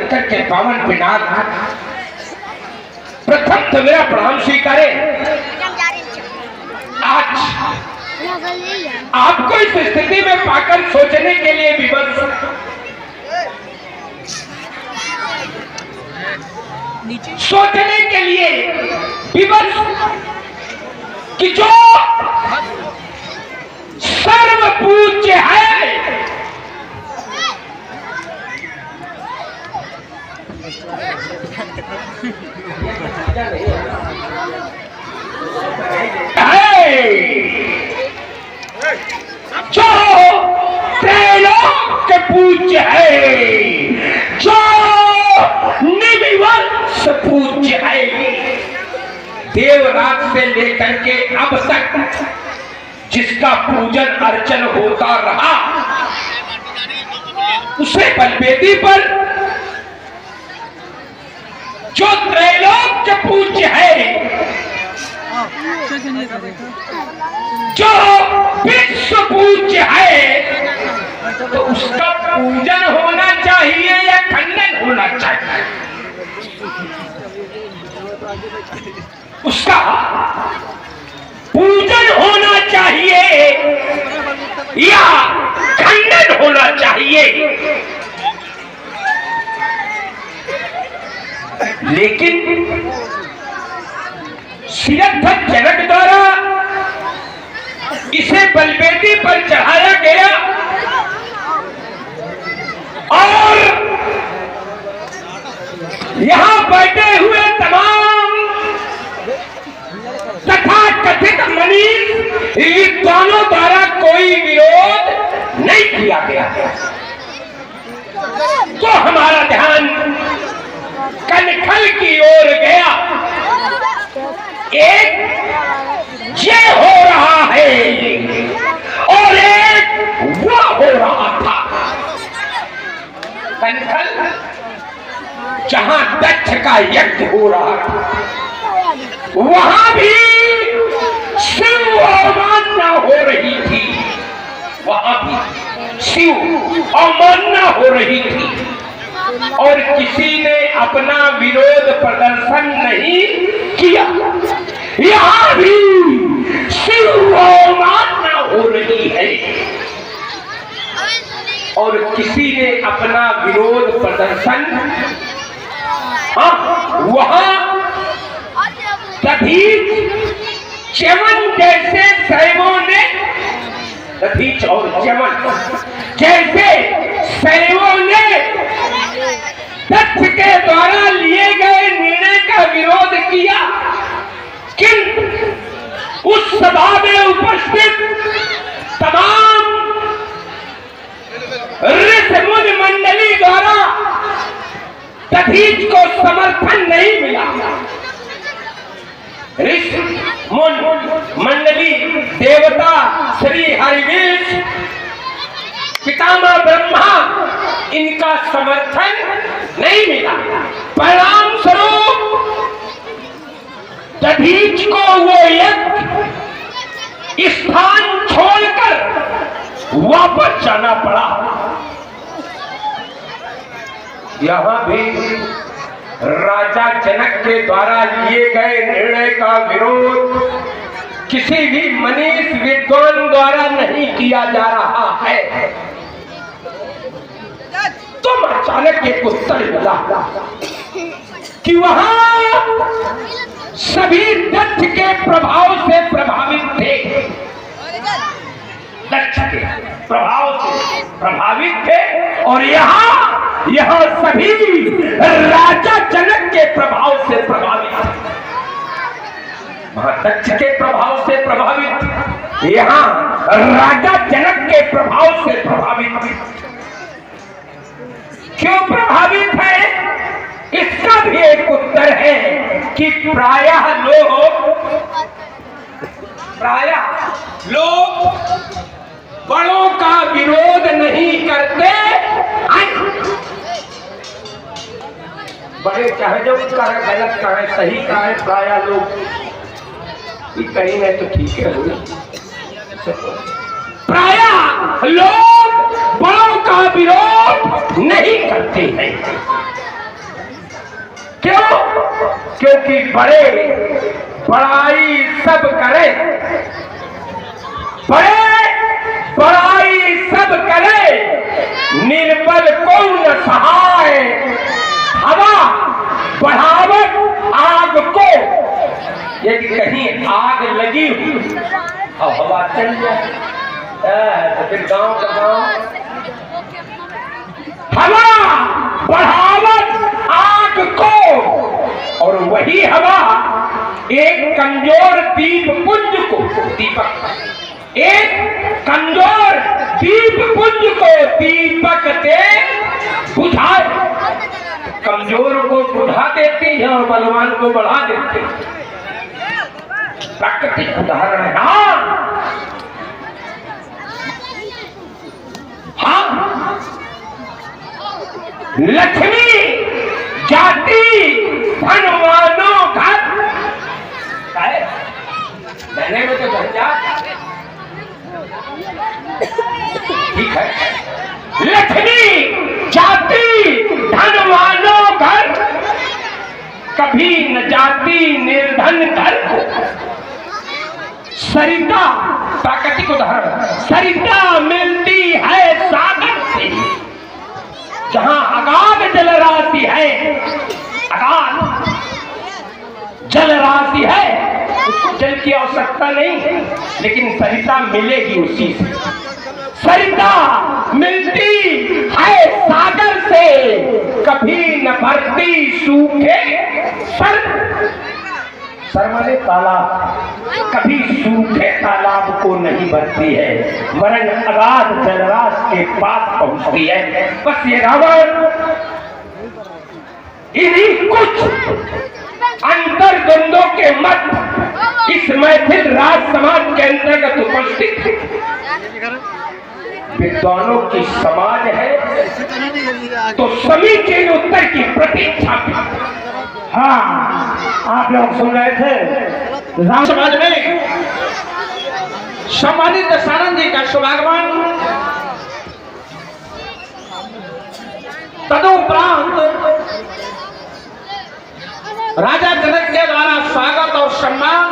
शंकर के पावन पिनाक प्रथम तो मेरा प्रणाम स्वीकारे। आज आपको इस स्थिति में पाकर सोचने के लिए विवश कि जो सर्व पूज्य है जो त्रैलोक पूज्य है, जो निविवंश पूज्य है, देवराज से लेकर के अब तक जिसका पूजन अर्चन होता रहा, उसे बलवेदी पर जो त्रैलोक पूज्य है, जो विश्व पूज्य है, तो उसका पूजन होना चाहिए या खंडन होना चाहिए? उसका पूजन होना चाहिए या खंडन होना चाहिए? लेकिन सिद्धथ जनक द्वारा इसे बलवेदी पर चढ़ाया गया और यहां बैठे हुए तमाम तथा कथित मनीष विद्वानों द्वारा कोई विरोध नहीं किया गया। तो हमारा ध्यान कनखल की ओर गया। एक ये हो रहा है और एक वो हो रहा था। कनखल जहां दक्ष का यज्ञ हो रहा था, वहां भी शिव अवमानना हो रही थी, वहां भी शिव अवमानना हो रही थी और किसी ने अपना विरोध प्रदर्शन नहीं किया। यहाँ भी शिव अवमानना हो रही है और किसी ने अपना विरोध प्रदर्शन वहां दधीच च्यवन जैसे शैवों ने, दधीच और च्यवन जैसे शैवों ने दक्ष के द्वारा लिए गए निर्णय का विरोध किया, किंतु उस सभा में उपस्थित तमाम ऋषि मुनि मंडली द्वारा दधीच को समर्थन नहीं मिला। ऋषि मुनि मंडली देवता श्री हरिवेश पितामह ब्रह्मा, इनका समर्थन नहीं मिला। परिणाम स्वरूप दधीच को वो यज्ञ स्थान छोड़कर वापस जाना पड़ा। यहां भी राजा जनक के द्वारा लिए गए निर्णय का विरोध किसी भी मनीष विद्वान द्वारा नहीं किया जा रहा है। तुम अचानक एक उत्तर मिला कि वहां सभी दक्ष के प्रभाव से प्रभावित थे, दक्ष के प्रभाव से प्रभावित थे और यहाँ सभी राजा जनक के प्रभाव से प्रभावित थे। वहां दक्ष के प्रभाव से प्रभावित, यहाँ राजा जनक के प्रभाव से प्रभावित। क्यों प्रभावित है? इसका भी एक उत्तर है कि प्रायः लोग बड़ों का विरोध नहीं करते। बड़े चाहे जो उसका है, गलत का है, सही का है, प्रायः लोग कहीं नहीं तो ठीक है। प्रायः लोग बड़ों का विरोध नहीं करते हैं। क्यों? क्योंकि बड़े बड़ाई सब करे, बड़े बड़ाई सब करे, निर्बल को न सहाय, हवा बढ़ावत आग को। यदि कहीं आग लगी और हवा चल जाए तो फिर गांव का गांव। हवा बढ़ावत आग को, और वही हवा एक कमजोर दीप पुंज को, दीपक एक कमजोर दीप पुंज को दीपक से बुझाए। कमजोर को बुझा देती है और बलवान को बढ़ा देती है। प्राकृतिक उदाहरण है। हाँ, लक्ष्मी जाति धनवानों घर, कहने में तो झंझा ठीक है। लक्ष्मी जाति धनवानों घर, कभी न जाती निर्धन घर को। सरिता, प्राकृतिक उदाहरण, सरिता मिलती है सागर से, जहां अगाध जलराशि है, अगाध जलराशि है, उसको जल की आवश्यकता नहीं, लेकिन सरिता मिलेगी उसी से। सरिता मिलती है सागर से, कभी न भरती सूखे सर, सर माने तालाब, कभी सूखे तालाब को नहीं भरती है, वरन अगाध जलराश के पास पहुंचती है। बस ये रावण इन्हीं कुछ अंतर्द्वंदों के मत इस मैथिल राज समाज के अंतर्गत उपस्थित विद्वानों की समाज है, तो समीचीन उत्तर की प्रतीक्षा। हाँ, आप लोग सुन रहे थे राम समाज में सम्मानित दशानंद जी का शुभागमन, तदुपरांत राजा जनक के द्वारा स्वागत और सम्मान,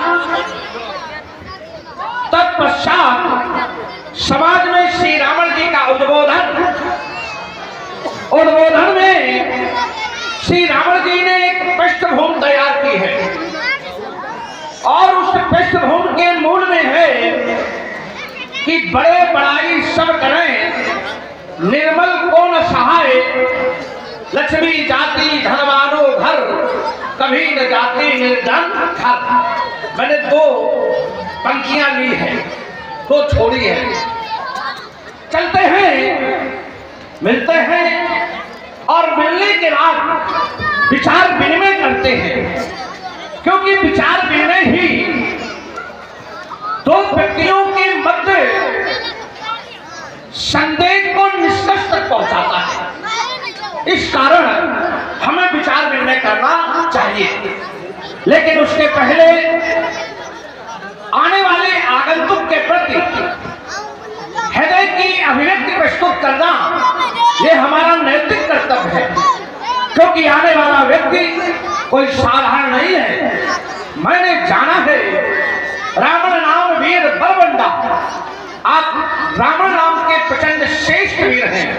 तत्पश्चात समाज में श्री रावण जी का उद्बोधन। उद्बोधन में श्री रावण जी ने एक पृष्ठभूमि तैयार की है, और उस पृष्ठभूमि के मूल में है कि बड़े बड़ाई सब करें, निर्मल को न सहाय, लक्ष्मी जाति धनवानों घर, कभी न जाति निर्धन घर। मैंने दो पंक्तियां ली है, दो छोड़ी है। चलते हैं, मिलते हैं, और मिलने के बाद विचार विनिमय करते हैं, क्योंकि विचार विनिमय ही दो व्यक्तियों के मध्य संदेश को निष्कर्ष तक पहुंचाता है। इस कारण हमें विचार विनिमय करना चाहिए, लेकिन उसके पहले आने वाले आगंतुक के प्रति हृदय की अभिव्यक्ति प्रस्तुत करना ये हमारा नैतिक कर्तव्य है, क्योंकि आने वाला व्यक्ति कोई साधारण नहीं है। मैंने जाना है रावण नाम वीर बलवंडा, आप रावण नाम के प्रचंड श्रेष्ठ वीर हैं।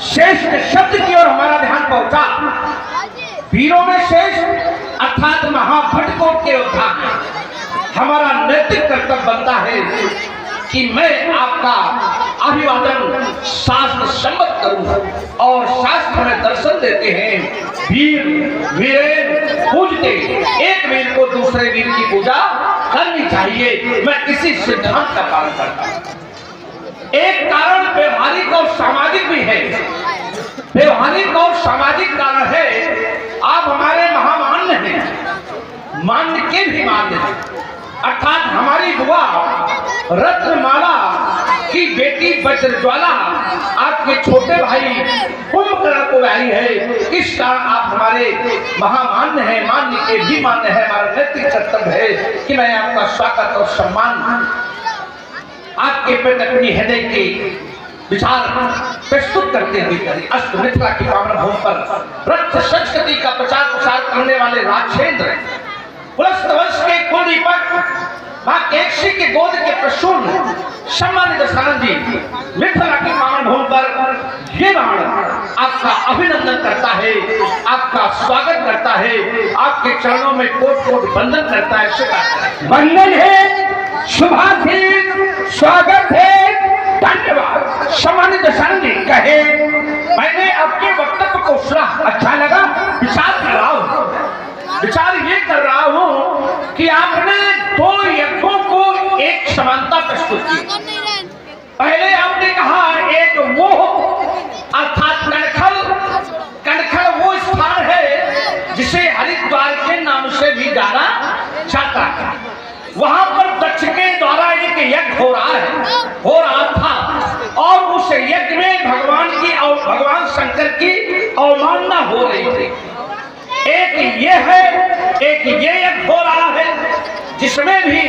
श्रेष्ठ शब्द की ओर हमारा ध्यान पहुंचा। वीरों में श्रेष्ठ अर्थात महाभटकोट के योद्धा हैं। हमारा नैतिक कर्तव्य बनता है कि मैं आपका अभिवादन शास्त्र सम्मत करूं, और शास्त्र में दर्शन देते हैं वीर वीरेन पूजते, एक वीर को दूसरे वीर की पूजा करनी चाहिए। मैं इसी सिद्धांत का पालन करता हूं। एक कारण व्यवहारिक और सामाजिक भी है। व्यवहारिक और सामाजिक कारण है, आप हमारे महामान्य हैं, मान्य के भी मान्य हैं। अर्थात हमारी बुआ रत्नमाला की बेटी वज्रज्वाला आपके छोटे भाई कुंभकर्ण को आई है। इस कारण आप हमारे महामान्य हैं, मान्य के भी मान्य है। हमारा नैतिक कर्तव्य है कि मैं आपका स्वागत और सम्मान आपके प्रति अपनी हृदय के विचार प्रस्तुत करते हुए करें। अष्ट मिथिला की पावन भूमि पर रक्त संस्कृति का प्रचार करने वाले राजेंद्र, पुलस्त वंश के कुलदीपक, मां केकसी के गोद के प्रसून, सम्मानित दशरथ जी, मिथिला की पावन भूमि पर ये राण आपका अभिनंदन करता है, आपका स्वागत करता है, आपके चरणों में कोट कोट वंदन करता है। वंदन है, शुभाशीष, स्वागत है, धन्यवाद। सम्मानित दशरथ जी कहे, मैंने आपके वक्तव्य को सुना, अच्छा लगा, विचार कर रहा हूं। विचार ये कर रहा हूं कि आपने दो यज्ञों को एक समानता प्रस्तुत की। पहले आपने कहा एक वो अर्थात कनखल वो स्थान है जिसे हरिद्वार के नाम से भी जाना जाता है। वहां पर दक्ष के द्वारा एक यज्ञ हो रहा था और उस यज्ञ में भगवान शंकर की अवमानना हो रही थी। एक ये है, एक ये यज्ञ हो रहा है जिसमें भी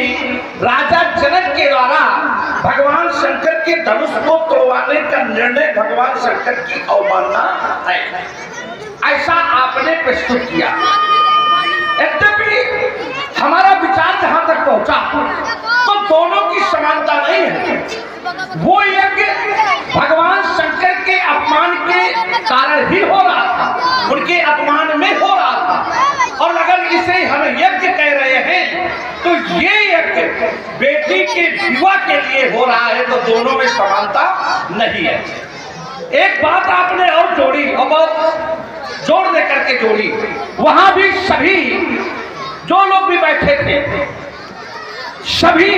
राजा जनक के द्वारा भगवान शंकर के धनुष को तोड़वाने का निर्णय भगवान शंकर की अवमानना है, ऐसा आपने प्रस्तुत किया। यद्यपि हमारा विचार जहां तक पहुंचा तो दोनों की समानता नहीं है। वो यज्ञ भगवान शंकर के अपमान के कारण ही हो रहा था, उनके अपमान में हो रहा था। और अगर इसे हम यज्ञ कह रहे हैं तो ये यज्ञ बेटी के विवाह के लिए हो रहा है, तो दोनों में समानता नहीं है। एक बात आपने और जोड़ी और बहुत जोड़ दे करके जोड़ी, वहां भी सभी जो लोग भी बैठे थे सभी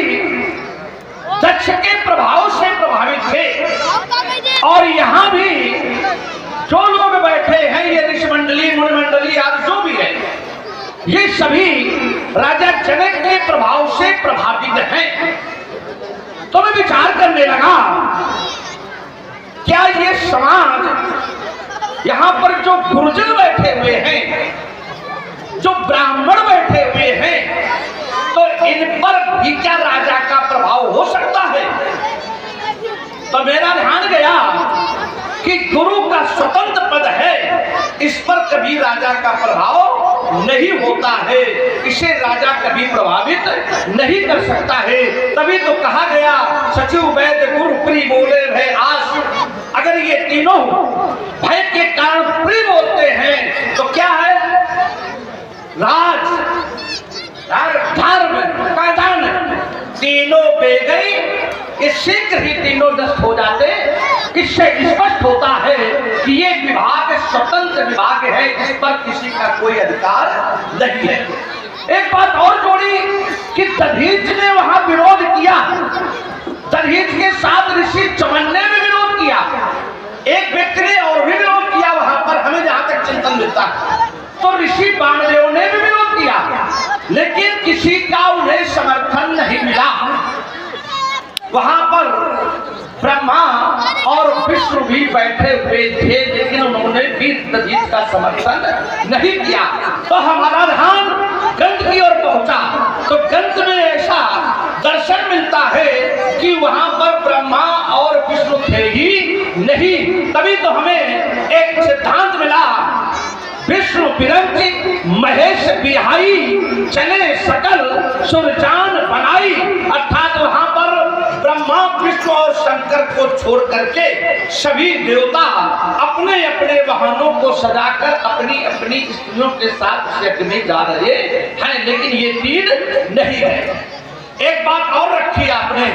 दक्ष के प्रभाव से प्रभावित थे। और यहाँ भी जो लोग बैठे हैं, ये ऋषि मंडली, मुनि मंडली आदि जो भी है, ये सभी राजा जनक के प्रभाव से प्रभावित हैं। तो मैं विचार करने लगा, क्या ये समाज यहाँ पर जो गुरुजन बैठे हुए हैं, जो ब्राह्मण बैठे हुए हैं, तो इन पर भी क्या राजा का प्रभाव हो सकता है? तो मेरा ध्यान गया कि गुरु का स्वतंत्र पद है, इस पर कभी राजा का प्रभाव नहीं होता है, इसे राजा कभी प्रभावित नहीं कर सकता है। तभी तो कहा गया, सचिव वैद्य गुरु प्रिय बोले भय आस। अगर ये तीनों भय के कारण प्रिय बोलते हैं तो क्या है? राज, धर्म, कायदान, तीनों बे गई, ये शीघ्र ही तीनों नष्ट हो जाते। इससे स्पष्ट होता है कि ये विभाग स्वतंत्र विभाग है, इस पर किसी का कोई अधिकार नहीं है। एक बात और जोड़ी कि दधीच ने वहां विरोध किया, दधीच के साथ ऋषि चमन्ने ने विरोध किया, एक व्यक्ति ने और भी विरोध किया वहां पर, हमें जहां तक चिंतन मिलता है। तो ऋषि वामदेव ने भी विरोध किया, लेकिन किसी का उन्हें समर्थन नहीं मिला। वहां पर ब्रह्मा और विष्णु भी बैठे हुए थे, लेकिन उन्होंने भी दधीच का समर्थन नहीं किया। तो हमारा ध्यान गंध की ओर पहुंचा, तो गंध में ऐसा दर्शन मिलता है कि वहां पर ब्रह्मा और विष्णु थे ही नहीं। तभी तो हमें एक सिद्धांत मिला, विष्णु विरंची महेश बिहाई, चले सकल सुरजान बनाई। अर्थात वहां पर ब्रह्मा विष्णु और शंकर को छोड़ करके सभी देवता अपने अपने वाहनों को सजाकर अपनी अपनी स्त्रियों के साथ यज्ञ में जा रहे हैं, लेकिन ये तीन नहीं है। एक बात और रखी आपने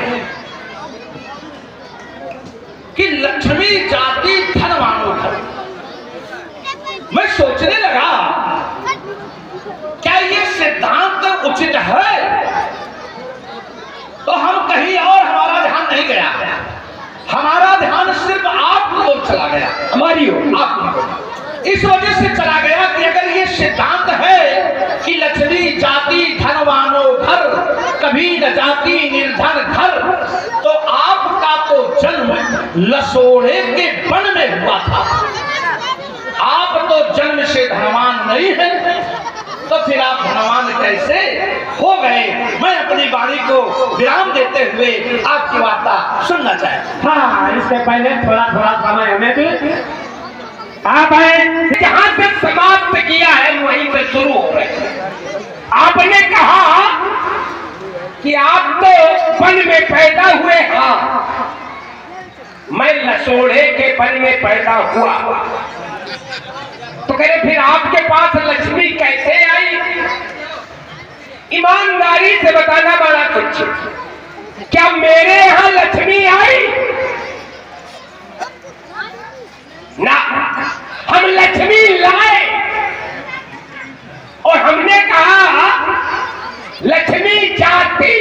कि लक्ष्मी जाति धनवानों घर। मैं सोचने लगा, क्या ये सिद्धांत उचित है? तो हम कहीं और, हमारा ध्यान नहीं गया, हमारा ध्यान सिर्फ आपकी ओर चला गया, हमारी ओर, आपकी। इस वजह से चला गया कि अगर ये सिद्धांत है कि लक्ष्मी जाति धनवानों घर, कभी न जाति निर्धन घर, तो आपका तो जन्म लसोड़े के वन में हुआ था, आप तो जन्म से धनवान नहीं है, तो फिर आप धनवान कैसे हो गए? मैं अपनी वाणी को विराम देते हुए आपकी वार्ता सुनना चाहता। हाँ, इससे पहले थोड़ा थोड़ा समय हमें भी आप जहाँ से समाप्त किया है वहीं पे शुरू पन में पैदा हुए, हाँ मैं लसोड़े के पन में पैदा हुआ। तो कह रहे फिर आपके पास लक्ष्मी कैसे आई? ईमानदारी से बताना बड़ा कुछ, क्या मेरे यहां लक्ष्मी आई? ना, हम लक्ष्मी लाए और हमने कहा लक्ष्मी जाती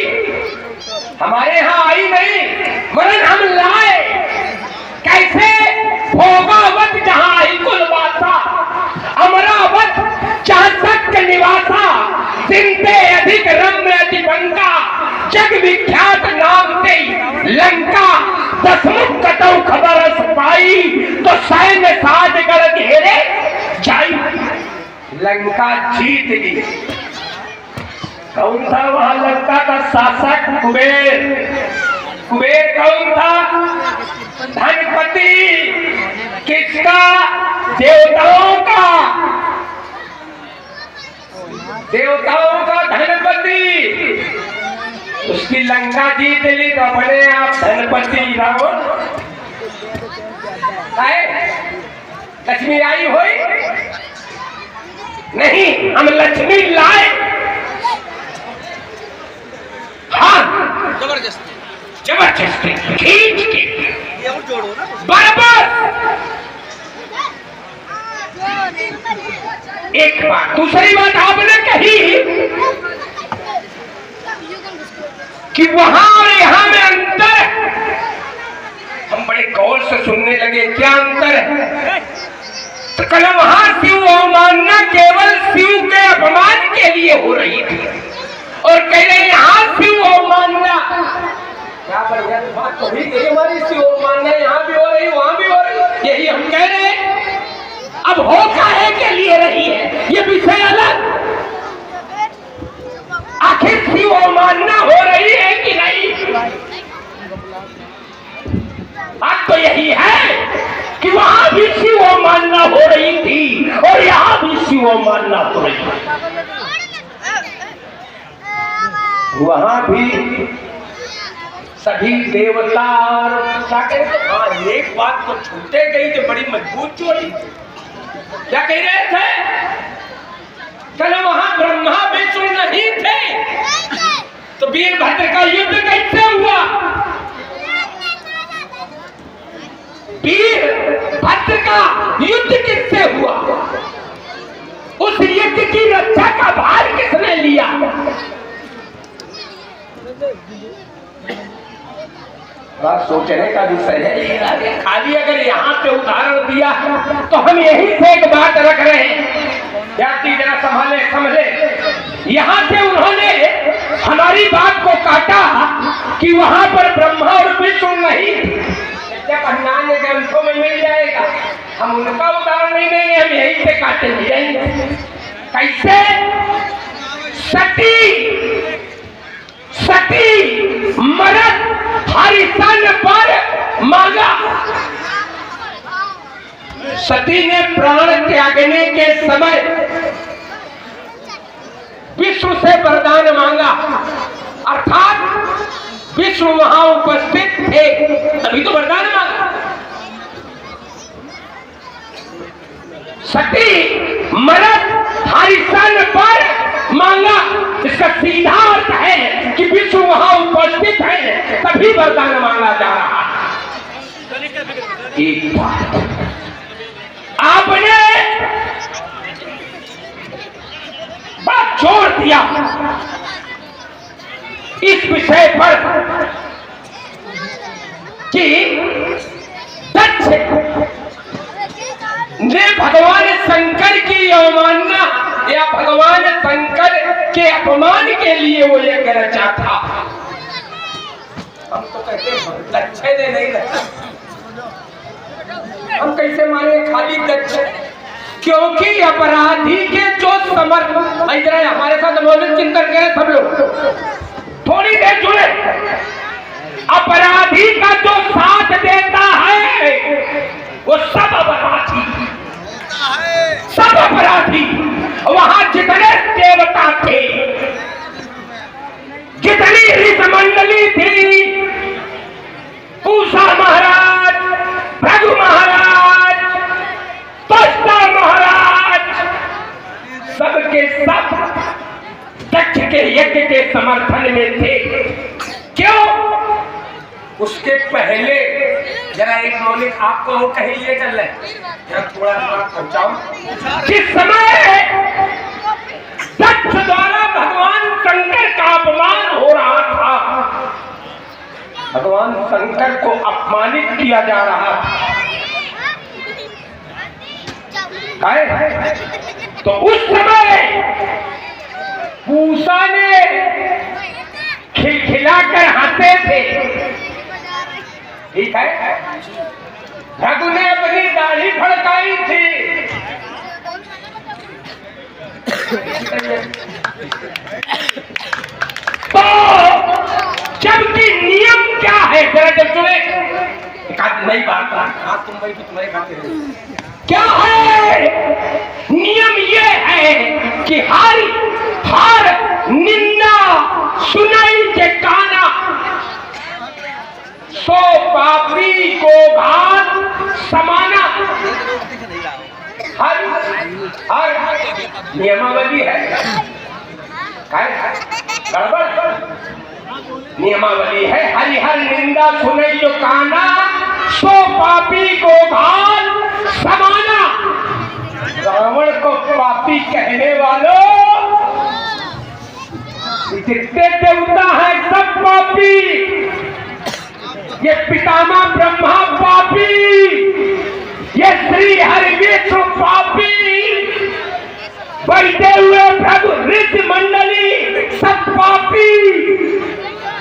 हमारे यहां आई नहीं, वरन हम लाए। कैसे? भोगावत जहां आई कुलवासा, अमरावत जहां सत्य निवासा, सिंधे अधिक रम्य अति बंका, जग विख्यात नाम ते लंका, दसमुख कतौ खबर पाई, तो सैन्य साजगढ़ घेरे जाई। लंका जीत ली। कौन था वहां लंका का शासक? कुबेर। कुबेर कौन था? धनपति। किसका? देवताओं का। देवताओं का धनपति। उसकी लंका जीत ली तो अपने आप धनपति रहो। लक्ष्मी आई हुई नहीं, हम लक्ष्मी लाए। हाँ, जबरदस्ती खींच के बराबर। एक बात। दूसरी बात आपने कही कि वहां और यहां में अंतर है। हम बड़े गौर से सुनने लगे, क्या अंतर है? तो कल वहां शिव अवमानना केवल शिव के अपमान के लिए हो रही थी, और कह रहे यहां शिव अवमानना। क्या बढ़िया बात तो भी हमारी शिव अवमानना यहां भी हो रही, वहां भी हो रही। यही हम कह रहे हैं। अब हो काहे के लिए रही है ये विषय अलग। आखिर शिव अवमानना हो रही है कि नहीं? बात तो यही है कि वहां भी शिव अवमानना हो रही थी और यहां भी शिव अवमानना हो रही है। वहां भी सभी देवता और हाँ, एक बात तो छूटे गई जो बड़ी मजबूत चोरी। क्या कह रहे थे? चलो वहां ब्रह्मा विष्णु नहीं थे तो वीरभद्र का युद्ध कैसे हुआ? वीरभद्र का युद्ध किससे हुआ? उस युद्ध की रक्षा का भार किसने लिया? बात सोचने का विषय है। खाली अगर यहाँ से उदाहरण दिया तो हम यही से एक बात रख रहे हैं, यात्री जरा संभाले समझे। यहाँ से उन्होंने हमारी बात को काटा कि वहां पर ब्रह्मा और विष्णु नहीं। जब अन्य ग्रंथों में मिल जाएगा, हम उनका उदाहरण नहीं देंगे, हम यही से काटेंगे। कैसे? सती सती मरद हरिशन पर मांगा। सती ने प्राण त्यागने के समय विष्णु से वरदान मांगा, अर्थात विष्णु वहां उपस्थित थे तभी तो वरदान मांगा। सती मरद हरिशन पर मांगा, इसका सीधा अर्थ है कि विष्णु वहां उपस्थित है तभी वरदान मांगा जा रहा है। एक बात आपने बात छोड़ दिया इस विषय पर कि दक्ष ने भगवान शंकर की अवमानना या भगवान शंकर के अपमान के लिए वो ये रचा था। हम तो कहते हैं दक्ष ने नहीं रचा। हम कैसे माने खाली दक्ष? क्योंकि अपराधी के जो समर्थ इधर हमारे साथ मौलिक चिंतन करें सब लोग थोड़ी देर जुड़े। अपराधी का जो साथ देता है वो सब अपराधी, सब अपराधी। वहां जितने देवता थे, जितनी ऋषि मंडली थी, पूषा महाराज, भृगु महाराज, त्वष्टा महाराज, सबके सब दक्ष के यज्ञ के समर्थन में थे। क्यों? उसके पहले जरा एक मौलिक आपको वो कहीं ले चल रहे, जरा थोड़ा पहुंचाओ। जिस समय दक्ष द्वारा भगवान शंकर का अपमान हो रहा था, भगवान शंकर को अपमानित किया जा रहा था, तो उस समय पूषा ने खिलखिलाकर हंसे थे, ठीक है। भृगु ने अपनी दाढ़ी फड़काई थी, तो जबकि नियम क्या है, जरा जब चुने नई बात तुम्हारी तुम्हारे खाते क्या है? नियम ये है कि हर निंदा सुनाई के काना, सो पापी को घात समाना, हर नियमावली है, गड़बड़ नियमावली है। हर निंदा सुनाई जो काना, सो पापी को घात समाना। रावण को पापी कहने वालों, जितने देवता है सब पापी, ये पितामह ब्रह्मा पापी, ये श्री हरि विष्णु पापी, बढ़ते हुए प्रभु ऋषि मंडली सब पापी।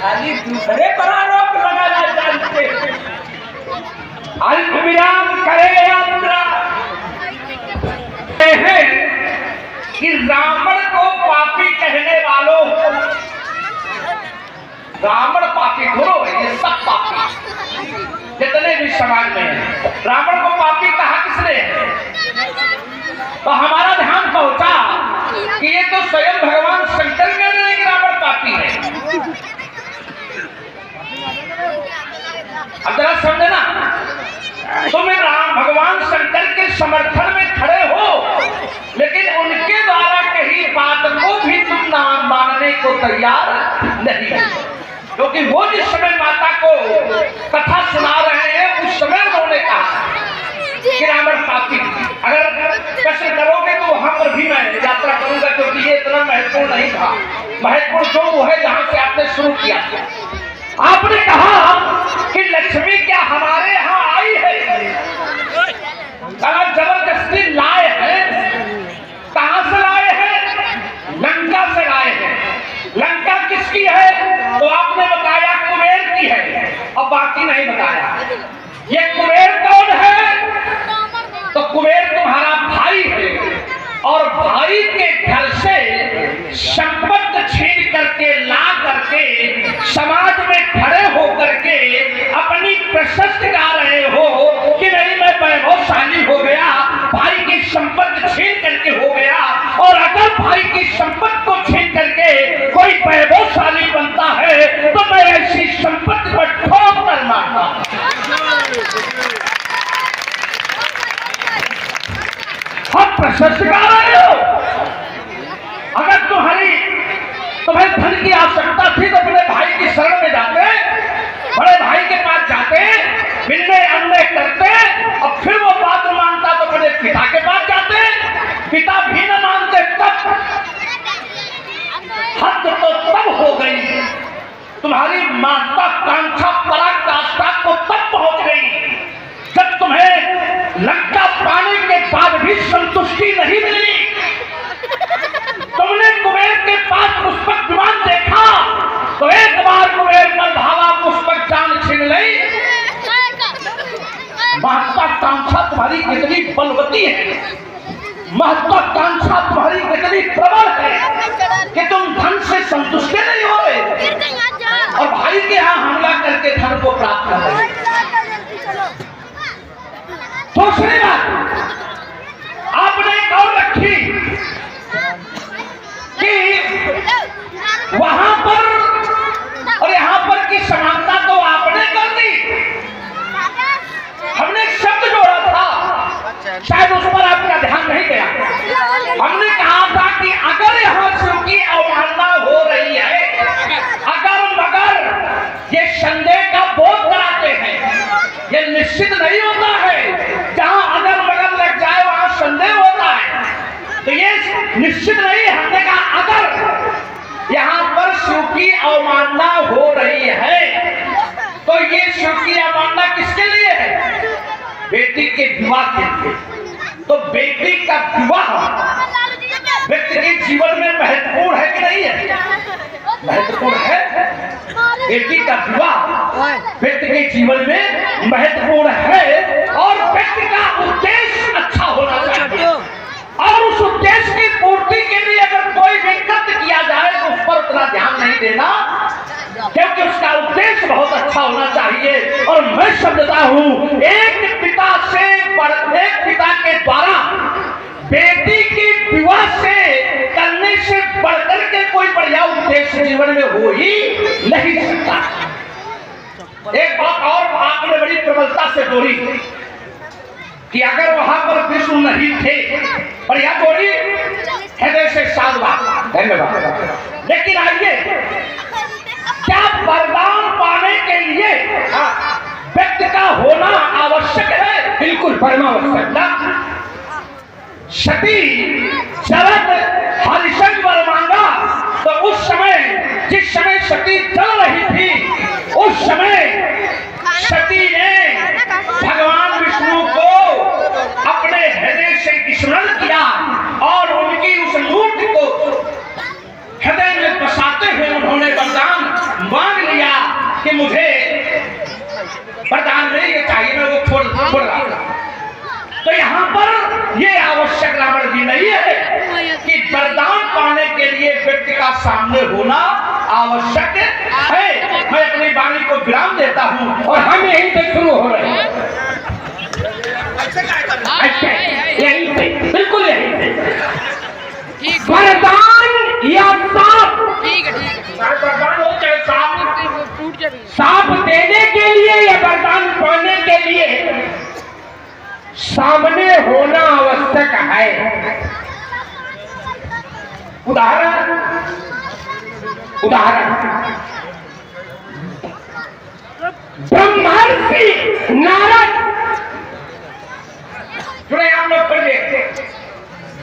खाली दूसरे पर आरोप लगाना जानते, अल्प विराम करे यात्रा है कि रावण को पापी कहने वालों, रावण पापी थोड़ो है, ये सब पापी जितने भी समाज में है। रावण को पापी कहा किसने? तो हमारा ध्यान पहुंचा कि ये तो स्वयं भगवान शंकर कह रहे हैं कि रावण पापी है। अब जरा समझना, तुम भगवान शंकर के समर्थन में खड़े हो, लेकिन उनके द्वारा कही बात को भी तुम ना मानने को तैयार नहीं, क्योंकि वो जिस समय माता को कथा सुना रहे हैं उस समय उन्होंने कहा कि रावण पापी। अगर प्रश्न करोगे तो वहां पर भी मैं यात्रा करूंगा, क्योंकि ये इतना महत्वपूर्ण नहीं था। महत्वपूर्ण जो वो है जहां से आपने शुरू किया। आपने कहा कि लक्ष्मी क्या हमारे यहाँ आई है? कहा जबरदस्ती लाए हैं। कहां से लाए हैं? लंका से लाए हैं। लंका किसकी है? तो आपने बताया कुबेर की है, और बाकी नहीं बताया। ये कुबेर कौन है? तो कुबेर तुम्हारा भाई है, और भाई के घर से संपत्ति छीन करके ला करके समाज में खड़े होकर के अपनी प्रशस्ति गा रहे हो कि नहीं मैं वैभवशाली हो गया, भाई की संपत्ति छीन करके हो गया। और अगर भाई की संपत्ति को छीन करके कोई वैभवशाली बनता है तो मैं ऐसी संपत्ति पर ठोक कर मारता हूं। हम प्रशस्त गा रहे हो। अगर तुम्हें धन की आवश्यकता थी तो अपने भाई की शरण में जाते, बड़े भाई के पास जाते, मिलने अन्य करते, और फिर वो बात न मानता तो अपने पिता के पास जाते, पिता भी न मानते तब हद तो तब हो गई, तुम्हारी महत्वाकांक्षा पराकाष्ठा को तब पहुंच गई जब तुम्हें लंका पाने के बाद भी संतुष्टि नहीं मिली। तुमने कुबेर के पास पुष्पक विमान देखा तो एक बार कुबेर पर भावा पुष्पक जान छीन ली। महत्वाकांक्षा तुम्हारी कितनी बलवती है, महत्वाकांक्षा तुम्हारी कितनी प्रबल है कि तुम धन से संतुष्ट नहीं हो रहे और भाई के यहाँ हमला करके धन को प्राप्त कर रहे। दूसरी बात आपने एक और रखी कि वहां पर निश्चित नहीं। हमने कहा अगर यहाँ पर शिव की अवमानना हो रही है तो ये शिव की अवमानना किसके लिए है? बेटी के विवाह के लिए। तो बेटी का विवाह व्यक्ति के जीवन में महत्वपूर्ण है कि नहीं है? महत्वपूर्ण है। बेटी का विवाह व्यक्ति के जीवन में महत्वपूर्ण है और व्यक्ति का उद्देश्य अच्छा होना चाहिए और उस उद्देश्य की पूर्ति के लिए अगर कोई भी कृत्य किया जाए तो उस पर उतना ध्यान नहीं देना, क्योंकि उसका उद्देश्य बहुत अच्छा होना चाहिए। और मैं समझता हूं एक पिता के द्वारा बेटी के विवाह से करने से बढ़कर के कोई बढ़िया उद्देश्य जीवन में हो ही नहीं सकता। एक बात और आपने बड़ी प्रबलता से जोड़ी कि अगर वहां पर विष्णु नहीं थे, बढ़िया जोड़ी, हृदय से साधुवाद, धन्यवाद। लेकिन आइए, क्या वरदान पाने के लिए व्यक्ति का होना आवश्यक है? बिल्कुल परमावश्यक ना। सती जब हरिशन वर मांगा तो उस समय, जिस समय सती चल रही थी, उस समय सती ने भगवान विष्णु को अपने हृदय से स्मरण किया और उनकी उस मूर्ति को हृदय में बसाते हुए उन्होंने वरदान मांग लिया कि मुझे वरदान नहीं ये चाहिए, मैं वो छोड़ रहा। तो यहाँ पर ये आवश्यक रावण जी नहीं है कि वरदान पाने के लिए व्यक्ति का सामने होना आवश्यक है। मैं अपनी वाणी को विराम देता हूँ और हम यहीं से शुरू हो रहे हैं। अच्छा, यहीं से, बिल्कुल यहीं से। वरदान या साप, वरदान हो चाहे साप देने के लिए या वरदान पाने के लिए सामने होना आवश्यक है। उदाहरण ब्रह्मर्षि नारद, सुने आप लोग पढ़िए।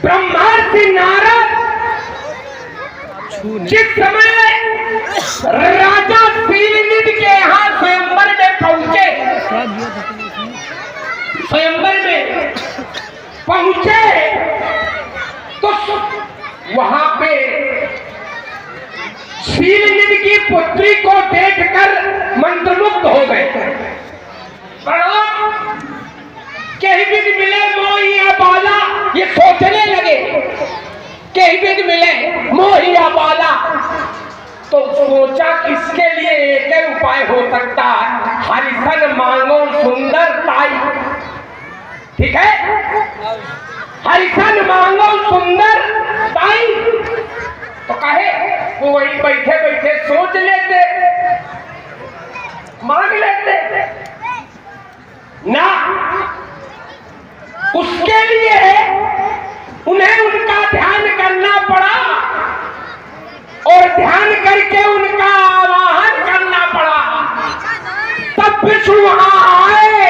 ब्रह्मर्षि नारद जिस समय राजा शीलनिधि के यहाँ स्वयंवर में पहुंचे, स्वयंवर में पहुंचे तो वहां पे शीलनिधि की पुत्री को देखकर मंत्रमुग्ध हो गए। कहीं भी मिले मोहिया बाला, ये सोचने लगे कहीं भी मिले मोहिया बाला। तो सोचा किसके लिए एक ही उपाय हो सकता है, हरिशन मांगो सुंदर ताई। ठीक है, हरिशन मांगो सुंदर ताई। तो कहे वो वही बैठे बैठे सोच लेते, मांग लेते ना। उसके लिए उन्हें उनका ध्यान करना पड़ा और ध्यान करके उनका आवाहन करना पड़ा। तब विष्णु वहां आए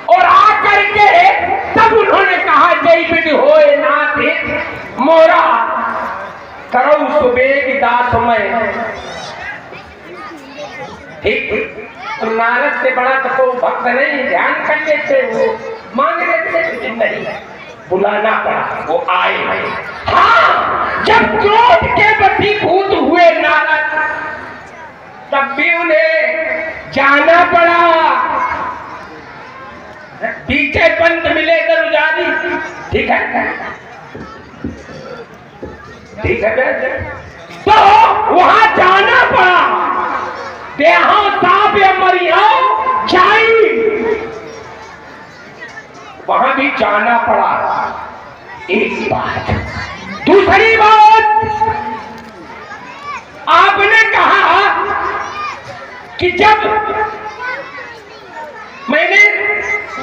और आकर के तब उन्होंने कहा जय विधि होए नाथ मोरा करो सुबेग दास में। ठीक, तो नारद से बड़ा तो कोई भक्त नहीं, ध्यान कर लेते, वो मांग लेते, नहीं बुलाना पड़ा, वो आए। हाँ, जब क्रोध के वशीभूत हुए नारद तब भी उन्हें जाना पड़ा। पीछे पंत मिले दरुजारी। ठीक है, ठीक है, तो वहां जाना पड़ा। देहा साप या मरिया जाई, वहां भी जाना पड़ा। एक बात, दूसरी बात, आपने कहा कि जब मैंने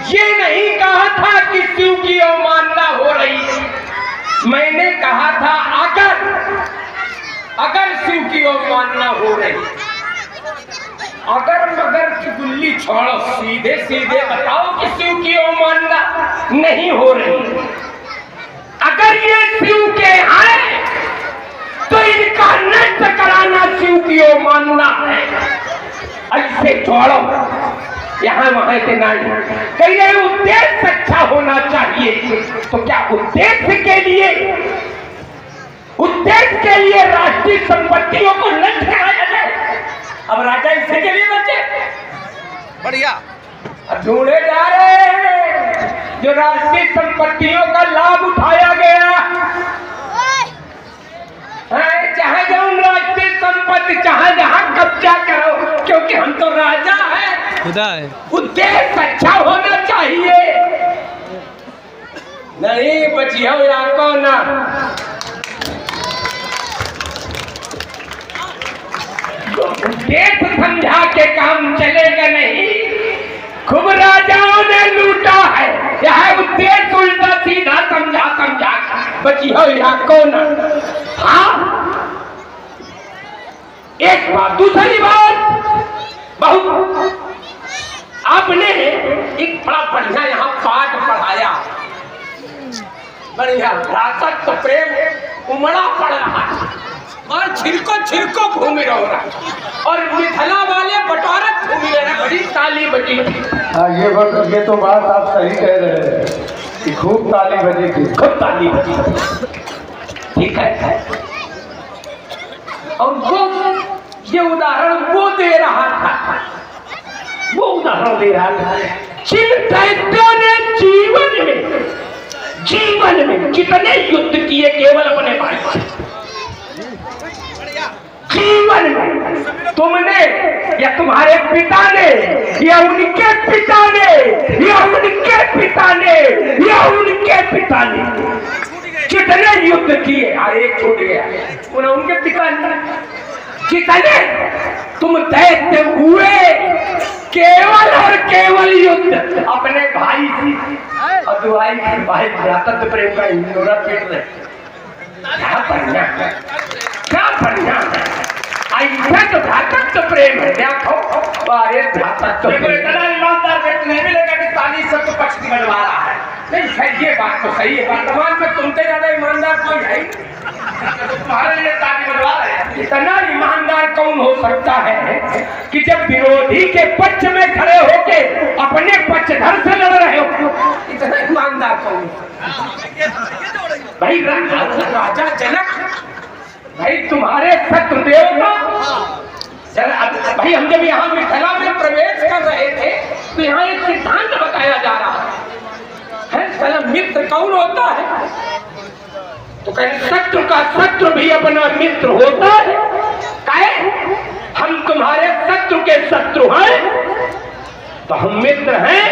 ये नहीं कहा था कि शिव की अवमानना हो रही है, मैंने कहा था अगर शिव की अवमानना हो रही, अगर मगर की गुल्ली छोड़ो, सीधे सीधे बताओ कि शिव की अवमानना नहीं हो रही। अगर ये शिव छोड़ो, यहाँ वहां से नहीं। कह रहे उद्देश्य अच्छा होना चाहिए। तो क्या उद्देश्य के लिए राष्ट्रीय संपत्तियों को नष्ट कराया जाए? अब राजा इसके लिए बचे बढ़िया ढूंढे जा रहे हैं जो राष्ट्रीय संपत्तियों का लाभ उठाया गया है। चाहे जाऊं राष्ट्रीय संपत्ति, चाहे जहां कब्जा करो, क्योंकि हम तो राजा हैं। खुदा है। उद्देश्य अच्छा होना चाहिए। नहीं बचियो या को ना उद्देश्य समझा के काम चलेगा नहीं। खूब राजाओं ने लूटा है, यह उद्देश्य उल्टा सीधा समझा बचियो या को ना। हाँ एक बात, दूसरी बात, बहुत आपने एक बड़ा बढ़िया यहाँ पाठ पढ़ाया, बढ़िया भ्रातृत्व तो प्रेम उमड़ा पड़ रहा है और छिरको घूम रहा और मिथिला वाले बटोरत घूम रहे। बड़ी ताली बजी। हाँ ये तो बात आप सही कह रहे हैं कि खूब ताली बजी थी, खूब ताली बजी। ठीक है। और वो ये उदाहरण वो दे रहा था, वो उदाहरण दे रहा था जिन दैत्यों ने जीवन में कितने युद्ध किए केवल अपने भाई से। जीवन में तुमने या तुम्हारे पिता ने या उनके पिता ने या उनके पिता ने या उनके पिता ने कितने युद्ध किए। एक छूट गया, उनके पिता ने कितने तुम दैत्य हुए केवल और केवल युद्ध अपने भाई से। और दुआई भाई भ्रातृत्व प्रेम का इंदौरा पेट रहे। क्या बढ़िया है, क्या बढ़िया है। ऐसा तो भ्रातृत्व प्रेम है। देखो अरे भ्रातृत्व इतना ईमानदार व्यक्ति नहीं मिलेगा कि ताली सब तो पक्ष बनवा रहा है। नहीं खैर ये बात तो सही है, वर्तमान में तुमसे ज्यादा ईमानदार कोई है तुम्हारे लिए ताली बनवा रहे हैं। इतना ईमानदार कौन हो सकता है कि जब विरोधी के पक्ष में खड़े होके अपने पक्षधर से लड़ रहे हो? इतना ईमानदार कौन? भाई राजा जनक, भाई तुम्हारे शत्रुदेव का भाई हम जब यहाँ मिथिला में प्रवेश कर रहे थे तो यहाँ एक सिद्धांत बताया जा रहा है, मित्र कौन होता है? तो कहीं शत्रु का शत्रु भी अपना मित्र होता है। कहे हम तुम्हारे शत्रु के शत्रु हैं तो हम मित्र हैं,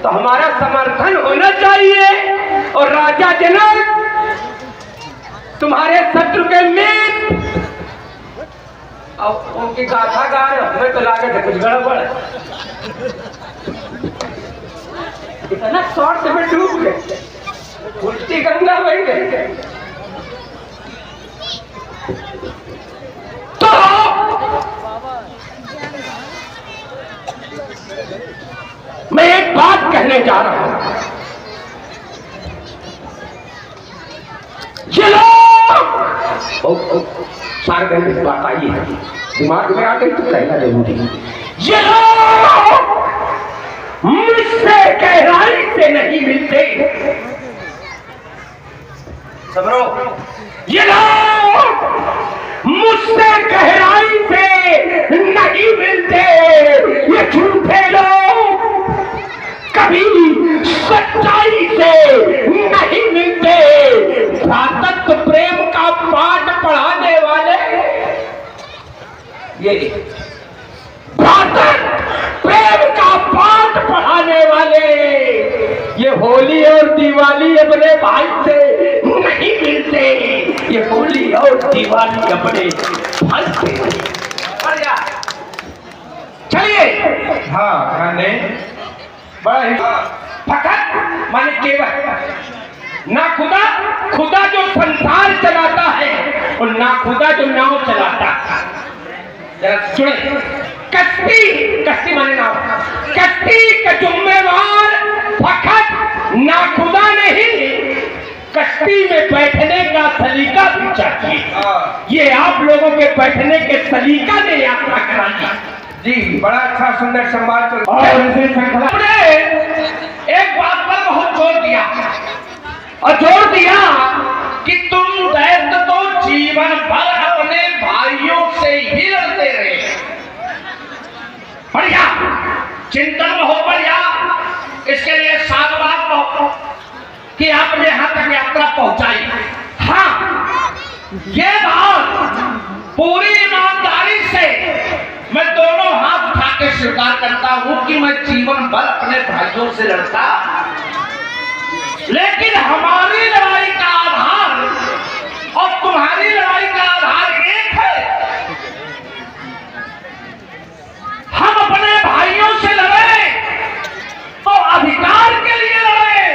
तो हमारा समर्थन होना चाहिए। और राजा जनक तुम्हारे शत्रु के मित्र, अब उनकी गाथा गा रहे, हमें तो लागत है कुछ गड़बड़ है। इतना शॉर्ट में डूब गए, उल्टी गंगा बह गई। तो मैं एक बात कहने जा रहा हूं, ये लोग सारे कहने की बात आई है, दिमाग में आ गई तो कहना जरूरी है। ये लोग मुझसे गहराई से नहीं मिलते, समझो। ये लोग मुझसे गहराई से नहीं मिलते, ये झूठे लोग कभी सच्चाई से नहीं मिलते। भ्रातृत्व प्रेम का पाठ पढ़ाने वाले, ये भ्रातृत्व प्रेम का पाठ पढ़ाने वाले, ये होली और दिवाली अपने भाई से नहीं मिलते, ये होली और दिवाली अपने भाई से। चलिए हाँ बड़ा ही फकत माने केवल ना खुदा जो संसार चलाता है और ना खुदा जो नाव चलाता है। जरा सुने, कश्ती माने नाव, कश्ती का जिम्मेवार फकत ना खुदा नहीं, कश्ती में बैठने का सलीका भी चाहिए। ये आप लोगों के बैठने के सलीका ने यात्रा करा दी। जी बड़ा अच्छा सुंदर संवाद चल और इसी श्रृंखला ने एक बात पर बहुत जोर दिया और जोर दिया कि तुम दैत्य तो जीवन भर अपने भाइयों से ही लड़ते रहे। बढ़िया चिंतन बहुत बढ़िया। इसके लिए साधुवाद कि आपने यहां तक यात्रा पहुंचाई। हाँ ये बात पूरी ईमानदारी से मैं दोनों हाथ उठा के स्वीकार करता हूं कि मैं जीवन भर अपने भाइयों से लड़ता, लेकिन हमारी लड़ाई का आधार और तुम्हारी लड़ाई का आधार एक है। हम अपने भाइयों से लड़े तो अधिकार के लिए लड़े,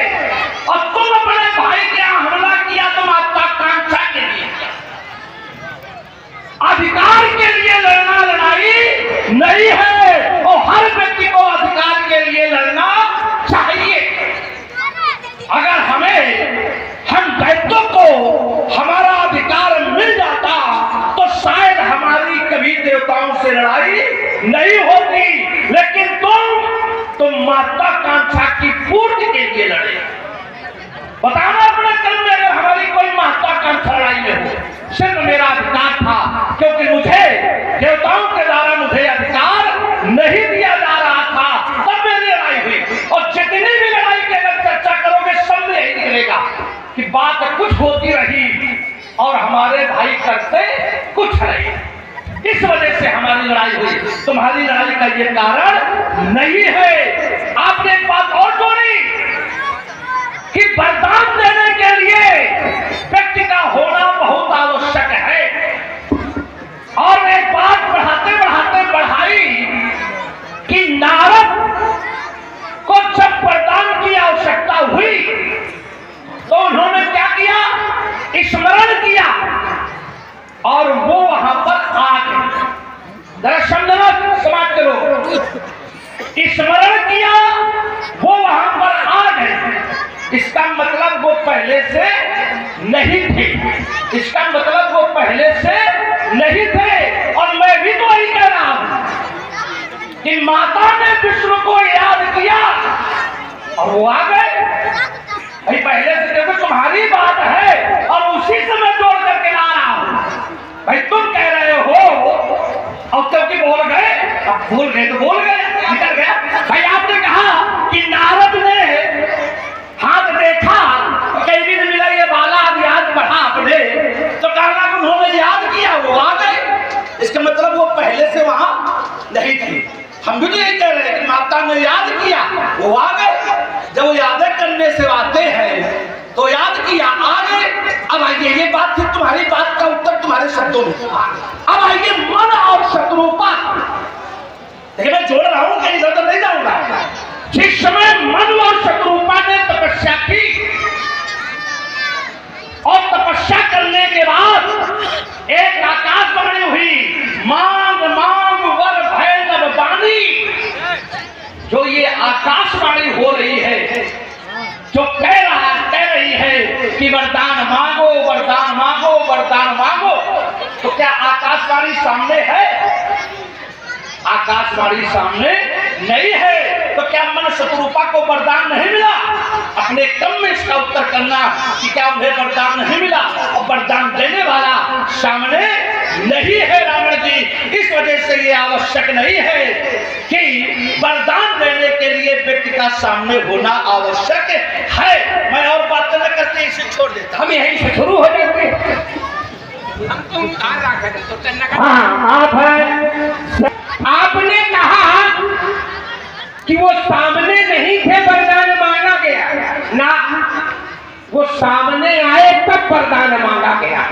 और तुम अपने भाई के यहां हमला किया तो महत्वाकांक्षा के लिए किया। अधिकार के लिए लड़ना लड़ाई नहीं है, और हर व्यक्ति को अधिकार के लिए लड़ना चाहिए। अगर हम दैत्यों को हमारा अधिकार मिल जाता तो शायद हमारी कभी देवताओं से लड़ाई नहीं होती, लेकिन तुम महत्वाकांक्षा की पूर्ति के लिए लड़े। बताना अपने कर्म में अगर हमारी कोई महत्वाकांक्षा लड़ाई में हो, सिर्फ मेरा अधिकार था क्योंकि मुझे देवताओं के द्वारा मुझे अधिकार नहीं दिया जा रहा था, तब मेरी लड़ाई हुई। और जितनी भी लड़ाई की अगर चर्चा करोगे सब में यही निकलेगा कि बात कुछ होती रही और हमारे भाई करते कुछ नहीं। इस वजह से हमारी लड़ाई हुई, तुम्हारी लड़ाई का ये कारण नहीं है। आपने एक बात और जोड़ी कि वरदान देने के लिए व्यक्ति का होना बहुत आवश्यक है, और एक बात बढ़ाते बढ़ाते बढ़ाई कि नारद को जब वरदान की आवश्यकता हुई तो उन्होंने क्या किया, स्मरण किया और वो वहां पर आ गए। जरा समझना, समाज के लोग, स्मरण किया वो वहां पर आ गए, इसका मतलब वो पहले से नहीं थे। इसका मतलब वो पहले से नहीं थे। और मैं भी तो यही कह रहा हूं कि माता ने विष्णु को याद किया और वो आ गए। भाई पहले से देखो तुम्हारी बात है और उसी से मैं जोड़ करके ला रहा हूं। भाई तुम कह रहे हो और क्योंकि बोल गए, अब भूल गए तो बोल गए, निकल गया। भाई आपने कहा कि नारद ने हाथ देखा कई दिन मिला ये बाला याद बढ़ा अपने, तो कहना उन्होंने याद किया वो आ गए। इसका मतलब वो पहले से वहां नहीं थी। हम भी तो यही कह रहे हैं कि माता ने याद किया वो आ गए। जब यादें करने से आते हैं तो याद किया आ गए। अब आइए, ये बात थी तुम्हारी बात का उत्तर तुम्हारे शब्दों में। अब आइए मन और शत्रुपा, देखिए मैं जोड़ रहा हूं, कहीं इधर नहीं जाऊंगा। जिस समय मन और शत्रुपा ने तपस्या की और तपस्या करने के बाद एक आकाशवाणी हुई, मांग मांग वर भय नभ बानी। जो ये आकाशवाणी हो रही है, जो कह रही है कि वरदान मांगो वरदान मांगो वरदान मांगो, तो क्या आकाशवाणी सामने है? आकाशवाणी सामने नहीं है। तो क्या मन शत्रुपा को वरदान नहीं मिला? अपने कम में इसका उत्तर करना कि क्या उन्हें वरदान नहीं मिला, और वरदान देने वाला सामने नहीं है रावण जी। इस वजह से ये आवश्यक नहीं है कि वरदान देने के लिए व्यक्ति का सामने होना आवश्यक है। मैं और बातें न करते इसे छोड़ देता, हम यहीं से शुरू हो जाते हैं। आपने कहा कि वो सामने नहीं थे, वरदान मांगा गया ना, वो सामने आए तब वरदान मांगा गया।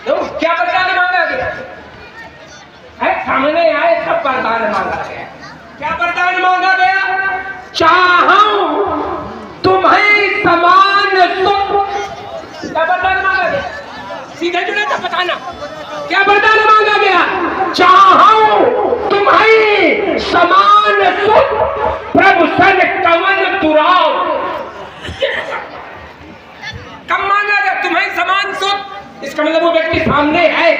तो क्या वरदान मांगा गया है? सामने आए तब वरदान मांगा गया। क्या वरदान मांगा गया? चाहूं तुम्हें समान सुख। क्या वरदान मांगा गया? सीधे जुड़े तो बताना क्या वरदान मांगा गया? चाहूं तुम्हें समान सुख प्रभु सन कवन तुराव। कब मांगा गया तुम्हें समान सुख? इसका मतलब वो व्यक्ति सामने है।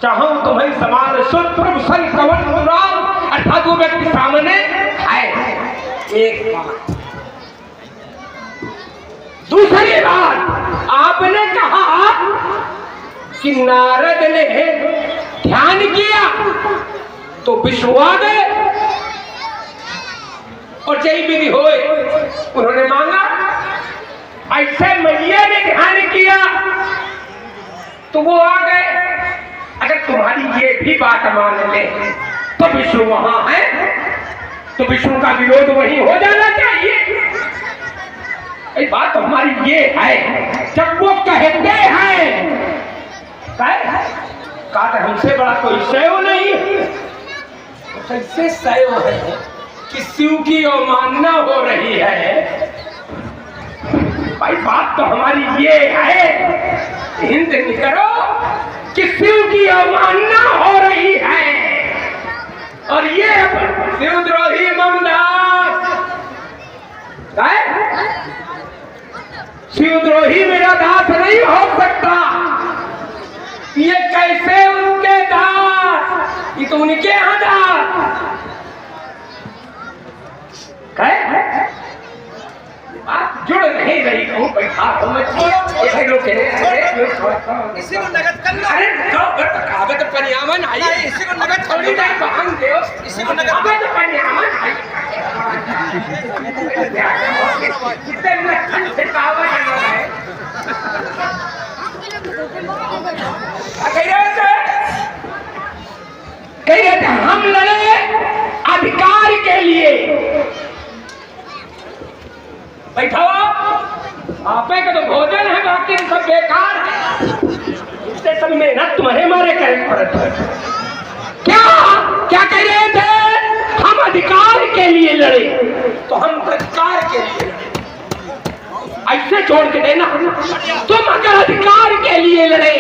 चाहूं तुम्हें समान सुध प्रभु सन कवन पुराण, अर्थात वो व्यक्ति सामने है। एक बात। दूसरी बात, आपने कहा कि नारद ने ध्यान किया तो विष्णु आ गए और जय विधि होए, उन्होंने मांगा। ऐसे मैया ने ध्यान किया तो वो आ गए। अगर तुम्हारी ये भी बात मान ले तो विष्णु वहां है, तो विष्णु का विरोध वहीं हो जाना चाहिए। ये बात तो हमारी ये है, जब वो कहते हैं कहा हमसे बड़ा कोई शैव नहीं, कैसे शैव है कि शिव की अवमानना हो रही है। भाई बात तो हमारी ये है, हिंद करो कि शिव की अवमानना हो रही है। और ये शिवद्रोही ममदास, शिवद्रोही मेरा दास नहीं हो सकता। ये कैसे उनके दास, ये तो उनके यहाँ दास बात जुड़ नहीं रही। कहूँ बैठा हो मैं इसी को नगद करना। अरे कागज परियामन आई, इसी को नगद थोड़ी नहीं बहन दो, इसी को नगद कागज परियामन आई। कितने लक्षण से कागज है। कह रहे थे हम लड़े अधिकार के लिए। बैठो, आपे का तो भोजन है, बाकी सब बेकार है। इससे सब मेहनत तुम्हारे मारे करनी पड़ती है। क्या कह रहे थे? हम अधिकार के लिए लड़े तो हम प्रतिकार के लिए लड़े। ऐसे छोड़ के देना, तुम अगर अधिकार के लिए लड़े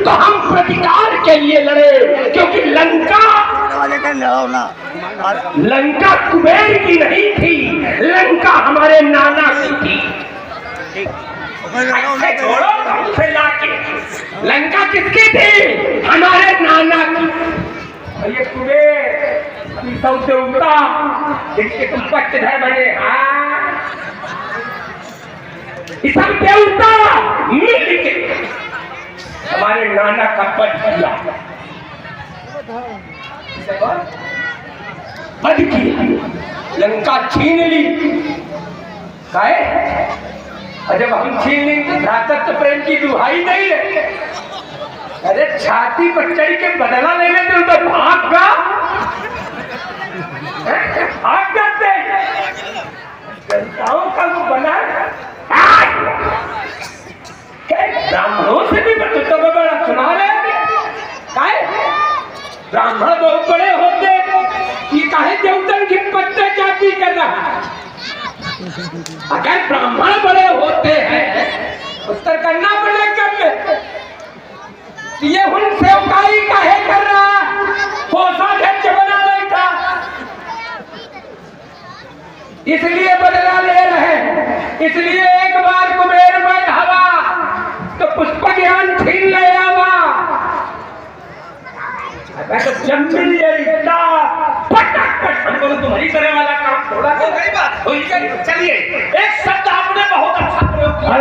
तो हम प्रतिकार के लिए लड़े। क्योंकि लंका कुबेर की नहीं थी, लंका हमारे नाना की थी। ऐसे छोड़ो हमसे लाके, लंका किसकी थी? हमारे नाना की। ये कुबेर सब देवता जिनके तुम पक्षधर बने, सब देवता मिल के हमारे नाना का पद किया, पद किया, लंका छीन ली। और जब हम छीन लेंगे भ्रातृत्व प्रेम की दुहाई नहीं है। अरे छाती पर चढ़ के बदला ले लेते हो तो भाग जाते जनताओं का वो बना। ब्राह्मणों से भी तो बड़ा सुना रहे ब्राह्मण बहुत बड़े होते, ये काहे देवतन की पत्ते चाटी कर रहा है। अगर ब्राह्मण बड़े होते हैं उत्तर करना पड़ेगा। ये हुन सेवकाई काहे कर रहा, कोषाध्यक्ष बना बैठा, इसलिए बदला ले रहे। इसलिए एक बार कुबेर बढ़ावा तो पुष्प ज्ञान छीन ले आवा। तो जमीन तुम्हारी तरह वाला काम थोड़ा बात हो। चलिए एक शब्द आपने बहुत अच्छा प्रयोग किया।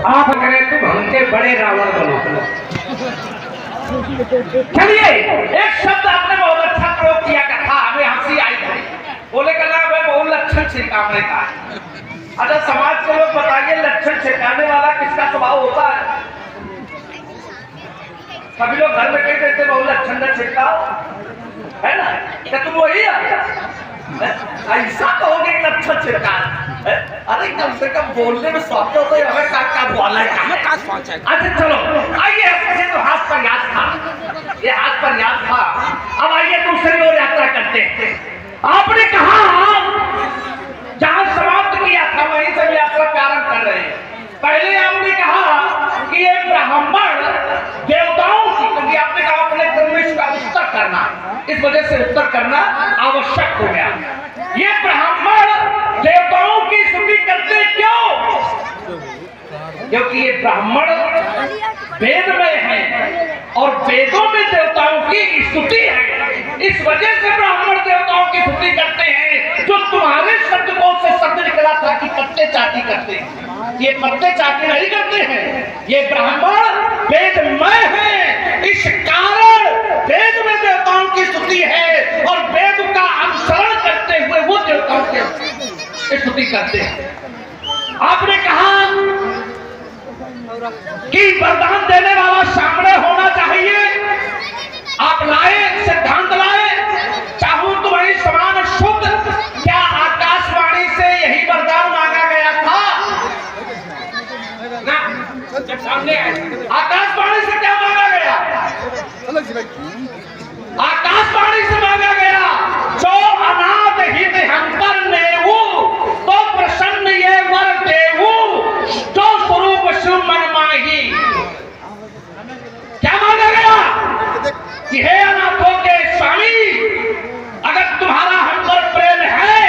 आप करें तुम हमसे बड़े रावण बनो। चलिए एक शब्द आपने बहुत अच्छा प्रयोग किया, कहा हमें हंसी आई थी। बोले का नाम है बहुत लक्षण छिड़काने का। अच्छा समाज के लोग बताइए लक्षण छिड़काने वाला किसका स्वभाव होता है? सभी लोग घर में कहते थे बहुत लक्षण न छिड़काओ, है ना? क्या तुम वही ऐसा कहोगे लक्षण छिड़का? अरे कम से कम बोलने में शौक तो हमें का बोला है, हमें का पहुंचा। अच्छा चलो आइए, तो हाथ पर याद था, ये हाथ पर याद था। अब आइए दूसरी ओर यात्रा करते हैं। आपने कहा जहां समाप्त किया था वहीं से यात्रा प्रारंभ कर रहे हैं। पहले आपने कहा कि ये ब्राह्मण देवताओं की, क्योंकि आपने कहा अपने प्रवेश का उत्तर करना, इस वजह से उत्तर करना आवश्यक हो गया। ये ब्राह्मण देवताओं की स्तुति करते क्यों? क्योंकि ये ब्राह्मण वेद में है और वेदों में देवताओं की स्तुति है। इस वजह से ब्राह्मण देवताओं की स्तुति करते हैं। जो तुम्हारे शब्दकोश से शब्द निकला था कि पत्ते चाटी करते हैं, ये पत्ते चाटी नहीं करते हैं, ये ब्राह्मण वेदमय है। इस कारण वेद में देवताओं की स्तुति है और वेद का अनुसरण करते हुए वो देवताओं की स्तुति करते हैं। आपने कहा कि वरदान देने वाला सामने होना चाहिए। आप लाए, सिद्धांत लाए, चाहूं तुम्हारी समान शुद्ध। क्या आकाशवाणी से यही वरदान मांगा गया था ना? जब सामने आए आकाशवाणी से क्या मांगा गया? आकाशवाणी से मांगा गया, जो अनाथ हित हमपर नेऊ तो प्रसन्न ये वर देऊ, जो स्वरूप शिव मन माही। क्या मांगा गया कि हे अनाथों के स्वामी, अगर तुम्हारा हम पर प्रेम है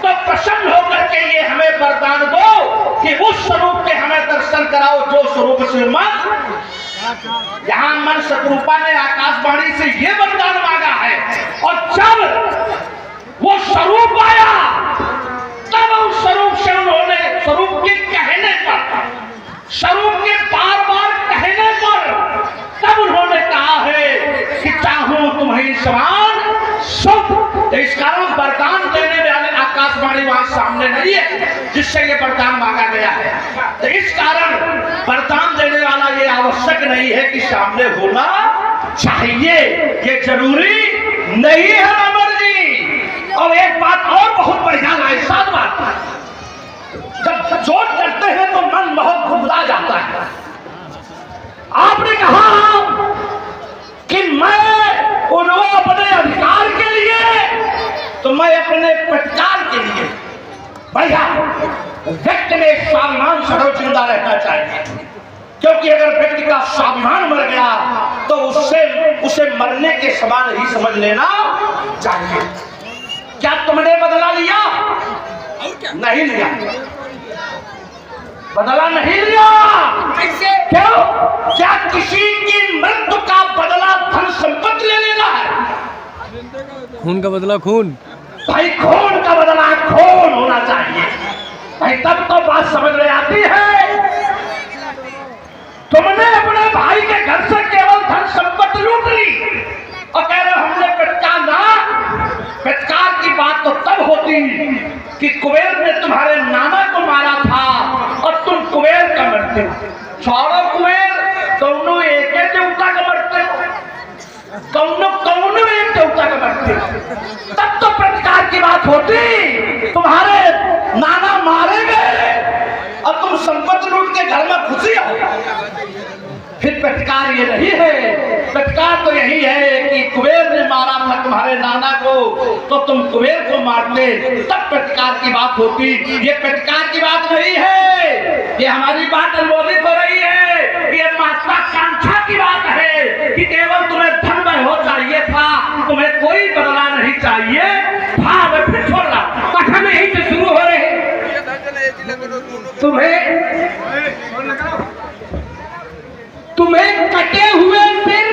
तो प्रसन्न होकर के ये हमें वरदान दो कि उस स्वरूप के हमें दर्शन कराओ जो स्वरूप शिव मन। यहां मन शत्रुपा ने आकाशवाणी से ये वरदान मांगा है और जब वो स्वरूप आया तब उस स्वरूप से उन्होंने स्वरूप के कहने पर, स्वरूप के बार बार कहने पर तब उन्होंने कहा है कि चाहूं तुम्हें समान शुभ। तो इस कारण वरदान देने वाले आकाशवाणी वहां सामने नहीं है जिससे ये वरदान मांगा गया है। तो इस कारण वरदान देने वाला ये आवश्यक नहीं है कि सामने होना चाहिए, ये जरूरी नहीं है अमर जी। और एक बात और बहुत बढ़िया लाए, साथ बात, जब जोड़ करते हैं तो मन बहुत घुमला जाता है। आपने कहा कि मैं उन्होंने अपने अधिकार के लिए तो मैं अपने प्रतिकार के लिए। बढ़िया, व्यक्ति में स्वाभिमान सदैव जिंदा रहना चाहिए, क्योंकि अगर व्यक्ति का स्वाभिमान मर गया तो उसे मरने के समान ही समझ लेना चाहिए। क्या तुमने बदला लिया? नहीं लिया, बदला नहीं लिया। क्यों? क्या किसी की मृत्यु का बदला धन संपत्ति ले लेना है? खून का बदला खून, भाई खून का बदला खून होना चाहिए भाई, तब तो बात समझ में आती है। तुमने अपने भाई के घर से केवल धन संपत्ति लूट ली और कह रहे हमने प्रतिकार ना। प्रतिकार की बात तो तब होती कि कुबेर ने तुम्हारे नाना को मारा था और तुम कुबेर का मरते हो। छोड़ो कुबेर, दोनों एक देवता का मरते हो, दोनों एक देवता का मरते हो। तब तो प्रतिकार की बात होती। तुम्हारे नाना मारे गए और तुम संपत्ति लूट के घर में खुशी हो। फिर प्रतिकार ये नहीं है, प्रतिकार तो यही है कि कुबेर ने मारा था तुम्हारे नाना को तो तुम कुबेर को मारते, तब प्रतिकार की बात होती। ये प्रतिकार की बात नहीं है, ये हमारी बात अनुमोदित हो रही है। ये महत्वाकांक्षा की बात है कि केवल तुम्हें धन में हो चाहिए था, तुम्हें कोई बदला नहीं चाहिए। हाँ, मैं फिर छोड़ रहा, कथन यहीं से शुरू हो रहे हैं। तुम्हें कटे हुए सिर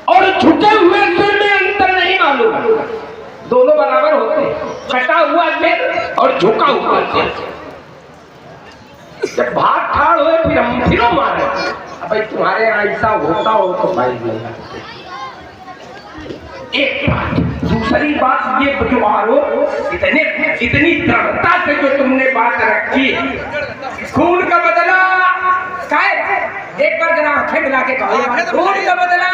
और झुके हुए सिर में अंतर नहीं मालूम। दोनों बराबर होते हैं, कटा हुआ सिर और झुका हुआ सिर। जब भाग ठाड़ हुए फिर हम फिर मारे। भाई तुम्हारे यहाँ ऐसा होता हो तो भाई एक बात। दूसरी बात ये जो आरोप इतनी दृढ़ता से जो तुमने बात रखी, खून का बदला एक बार जरा आंखें मिला के कहो, खून का बदला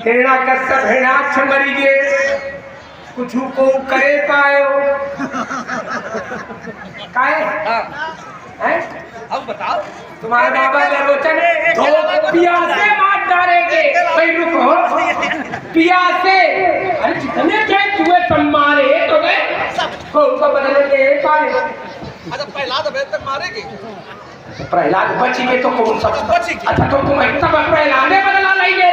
हिरण्याकश्यप मरी गए, कुछ को करे पायो अब बताओ, तुम्हारे बाबा लोचन दो पियासे मार डालेंगे। भाई रुको, पियासे अरे जितने थे चूहे तुम मारे तो गए, खून का बदला दे पाए। अच्छा प्रहलाद अभी तक मारेगी, प्रहलाद बच गए तो कौन सा बच गए। अच्छा तो तुम इतना प्रहलाद बदला लेंगे?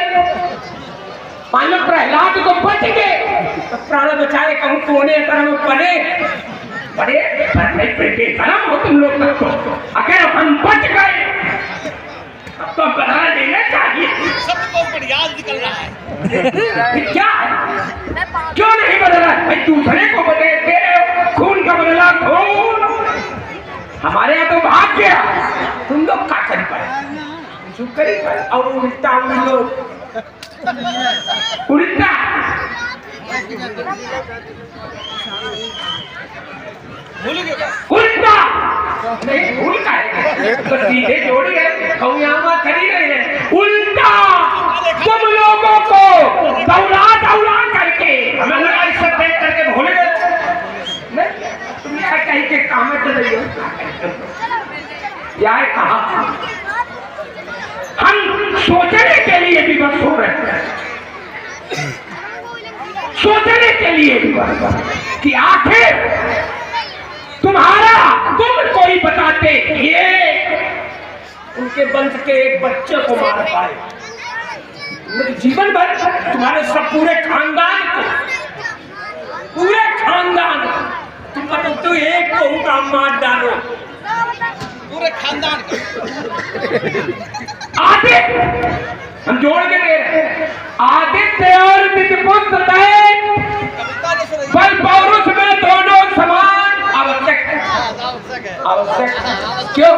मान लो प्रहलाद को बच गए तो प्राण बचाए कहूँ कोने तरह पड़े बड़े बेटे गरम हो तुम लोग तो अगर हम बच गए अब तो बदला देना चाहिए। सबको बढ़िया निकल रहा है। फिर क्या है, क्यों नहीं बदला भाई? दूसरे को बदले दे रहे हो, खून का बदला खून। हमारे यहाँ तो भाग गया, तुम लोग का कर पाए, चुप करी पाए और उल्टा उल्टा भूल गए उल्टा नहीं भूल का है तो सीधे जोड़ गए कौयामा खड़ी रहे हैं। उल्टा तुम लोगों को दौड़ा दौड़ा करके हमें लगा इस सब देख करके भूल गए। नहीं तुम क्या कहीं के काम में चले गए? क्या है कहा? हम सोचने के लिए विवश हो रहे हैं, सोचने के लिए विवश कि आखिर तुम्हारा तुम कोई बताते ये उनके वंश के एक बच्चे को मार पाए, जीवन भर तुम्हारे सब पूरे खानदान तुम बताओ तो एक को का मार डालो पूरे खानदान आदित्य हम जोड़ के दे रहे हैं। आदित्य और विद्युत बल पौरुष में दोनों समान आवश्यक है। आवश्यक क्यों?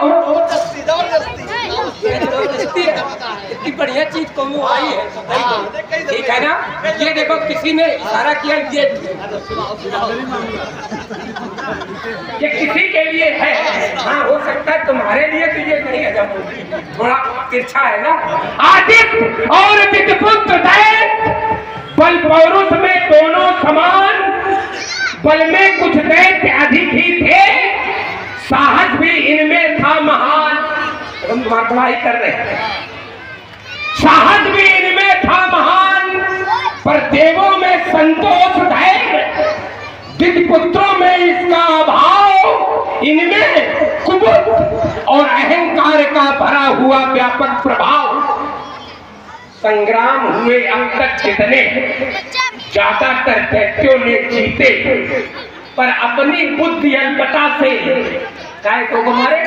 इतनी बढ़िया चीज कौन आई है, ठीक है ना? ये देखो किसी ने इशारा किया, ये किसी के लिए है। हाँ हो सकता है तुम्हारे लिए तो ये नहीं है, थोड़ा तिरछा है ना। आदित्य और विद्युत बल पौरुष में दोनों समान, बल में कुछ दैत्य अधिक ही थे, साहस भी इनमें था महान। हम तुम्हारी पढ़ाई कर रहे हैं। साहस भी इनमें था महान, पर देवों में संतोष धैर्य, दिव्यपुत्रों में इसका अभाव, इनमें कुबुद्ध और अहंकार का भरा हुआ व्यापक प्रभाव। संग्राम हुए अब तक कितने, ज्यादातर दैत्यों ने जीते, पर अपनी बुद्धि अल्पता से काय को मारे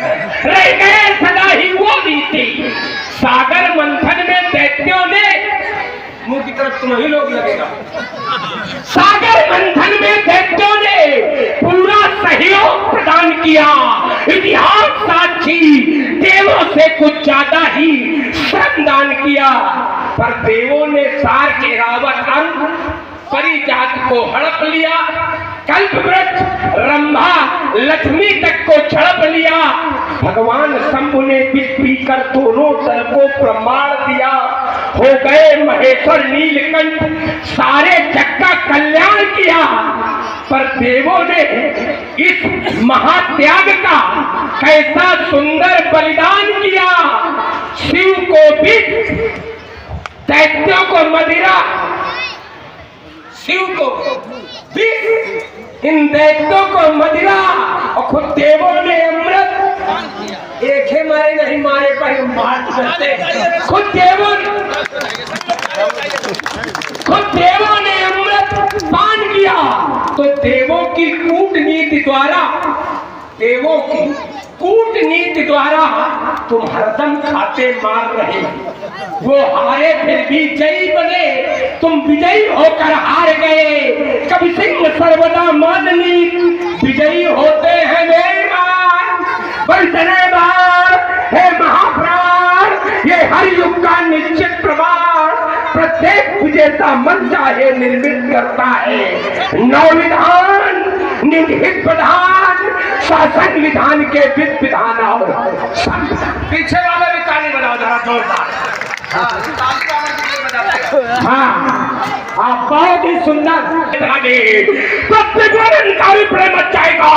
रह गए सदा ही वो बीते। सागर मंथन में दैत्यों ने मुंह की तरफ तुम ही लोग लगेगा। सागर मंथन में दैत्यों ने पूरा सहयोग प्रदान किया, इतिहास साक्षी देवों से कुछ ज्यादा ही श्रमदान किया, पर देवों ने सार के रावत अंग परिजात को हड़प लिया, कल्पवृक्ष रंभा लक्ष्मी तक को झड़प लिया। भगवान शंभु ने पीकर दोनों दल को प्रमाण दिया, हो गए महेश्वर नीलकंठ, सारे जग का कल्याण किया। पर देवों ने इस महात्याग का कैसा सुंदर बलिदान किया। शिव को भी, दैत्यों को मदिरा, शिव को भी, इन दैत्यों को मदिरा और खुद देवों ने अमृत। एक ही मारे नहीं मारे पर मार करते। खुद देवों ने अमृत पान किया, तो देवों की कूटनीति द्वारा तुम हरदम खाते मार रहे, वो हारे फिर भी जयी बने, तुम विजयी होकर हार गए। कभी सिंह सर्वदा माननी, विजयी होते हैं हे महाप्राण, ये हर युग का निश्चित प्रमाण। प्रत्येक विजेता मन चाहे निर्मित करता है, नौ विधान निहित प्रधान, शासन विधान के विध विधान और पीछे वाले भी ताली बजाओ जरा जोरदार। हाँ बहुत ही सुंदर प्रत्येक निकारी प्रेम जाएगा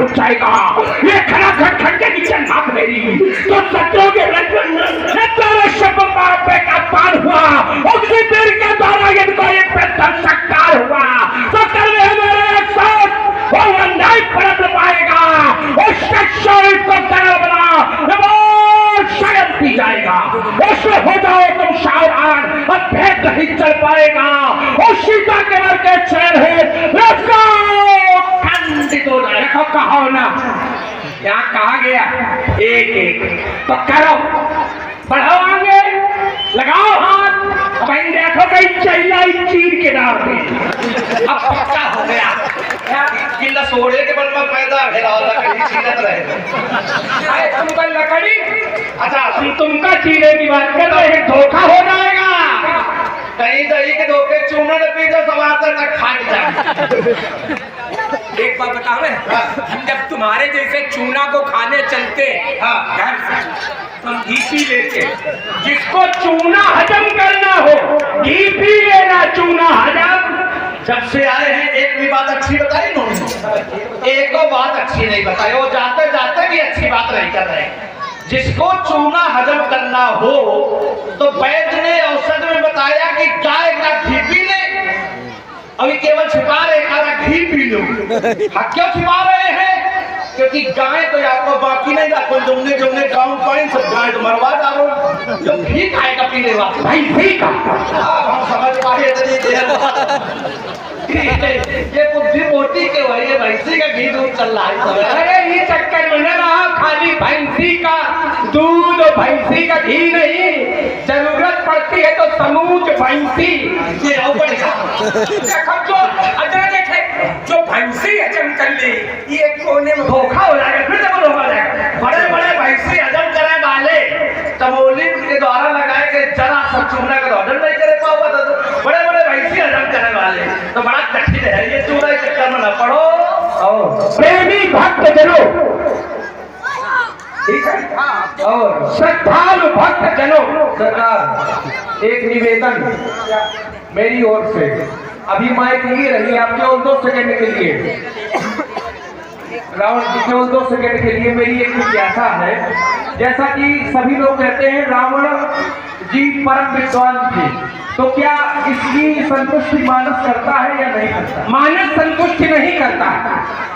जाएगा। ये खड़ा खट के नीचे नाप मेरी तो सत्यों के का पार हुआ, उसी देर के द्वारा यदि कोई सत्कार हुआ तो कल मेरे साथ वो अन्याय पलट पाएगा, उसका शरीर को सरल बना शायद पी जाएगा। यहाँ कहा गया एक एक, तो करो, बढ़ाओ आगे, लगाओ हाथ, अब इन देखो कहीं चैला चीर के डाल दे। अब पक्का हो गया किला सोड़े के बल में पैदा भेला वाला कहीं चीरत रहे। अरे तुम पर लकड़ी, अच्छा हम तुमका चीरे की बात कर रहे हैं, धोखा हो जाएगा। कहीं दही के धोखे चूना न पी तो समाज तक फाट जाए। एक बात बताओ, हम जब तुम्हारे जैसे चूना को खाने चलते घर से, हम घी पी लेते, जिसको चूना हजम करना हो घी पी लेना, चूना हजम। जब से आए हैं एक भी बात अच्छी बताई उन्होंने, एक दो बात अच्छी नहीं बताई, वो जाते जाते भी अच्छी बात नहीं कर रहे। जिसको चूना हजम करना हो तो वैद्य ने औषध में बताया कि गाय का घी पी ले। अभी केवल छिपा रहे खाना घी पी लो। क्यों छिपा रहे हैं? क्योंकि गाय तो आपको बाकी नहीं था, कोई जुमने गाँव पानी सब गाय तो मरवा डालो, जो घी खाए का पीने वाला भाई ठीक है, हम समझ पाए इतनी देर। ये बुद्धि मोटी के वही है, भैंसी का घी दूध चल रहा है। अरे ये चक्कर में न रहा, खाली भैंसी का दूध और भैंसी का घी नहीं, जरूरत पड़ती है तो समूच भैंसी। ये और बढ़िया। देखो जो अदर देखे जो भैंसी हजम कर ली, ये कोने में धोखा हो जाएगा, फिर से धोखा हो जाएगा। बड़े बड़े भैंसी हजम करे वाले तमोली के द्वारा लगाए गए जरा सब चूना का हजम नहीं करे पाओगे, तो बड़े बड़े भैंसी हजम करने वाले तो बड़ा कठिन है। ये चूना के चक्कर में न पड़ो। और प्रेमी भक्त जनों, ठीक है, और श्रद्धालु भक्त जनों, सरकार एक निवेदन मेरी ओर से, अभी माइक लिए रही आप केवल 2 सेकंड के लिए, रावण जी केवल 2 सेकंड के लिए मेरी एक जिज्ञासा है। जैसा कि सभी लोग कहते हैं रावण जी परम विद्वान थे, तो क्या इसकी संतुष्टि मानस करता है या नहीं करता? मानस संतुष्टि नहीं करता,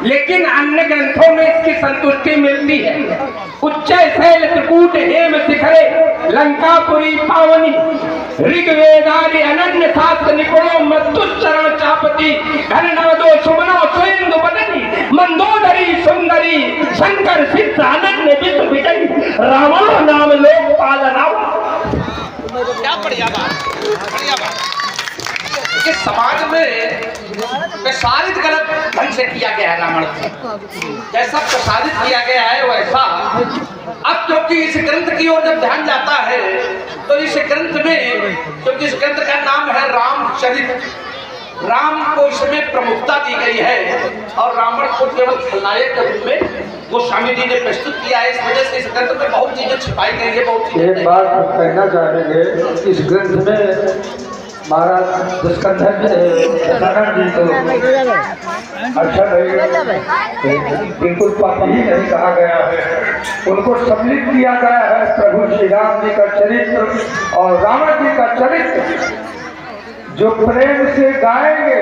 लेकिन अन्य ग्रंथों में इसकी संतुष्टि मिलती है। उच्च शैल त्रिकूट हेम शिखरे लंकापुरी पावनी, ऋग्वेदादि अनन्य शास्त्र निपुणो मधुचरण चापति, घन नवदो सुमनो सुइंदु बदनी, मंदोदरी सुंदरी, शंकर सिद्ध अनन्य विश्व विजयी, रावण नाम लोकपाल रावण। क्या बढ़िया बात, बढ़िया बात। कि समाज में प्रसारित गलत ढंग से किया गया है रावण से, जैसा प्रसारित किया गया है वैसा। अब क्योंकि इस ग्रंथ की ओर जब ध्यान जाता है तो इस ग्रंथ में, क्योंकि इस ग्रंथ का नाम है रामचरित, राम को इसमें प्रमुखता दी गई है और रावण को केवल खलनायक के रूप में गोस्वामी जी ने प्रस्तुत किया है। इस वजह से इस ग्रंथ में बहुत चीजें छिपाई गई है, बहुत चीजें। एक बात हम कहना चाहेंगे, इस ग्रंथ में महाराज दुष्कंधर जी को अच्छा नहीं, बिल्कुल पापी ही नहीं कहा गया है, उनको सम्मिलित किया गया है प्रभु श्री राम जी का चरित्र और रावण जी का चरित्र। जो प्रेम से गाएंगे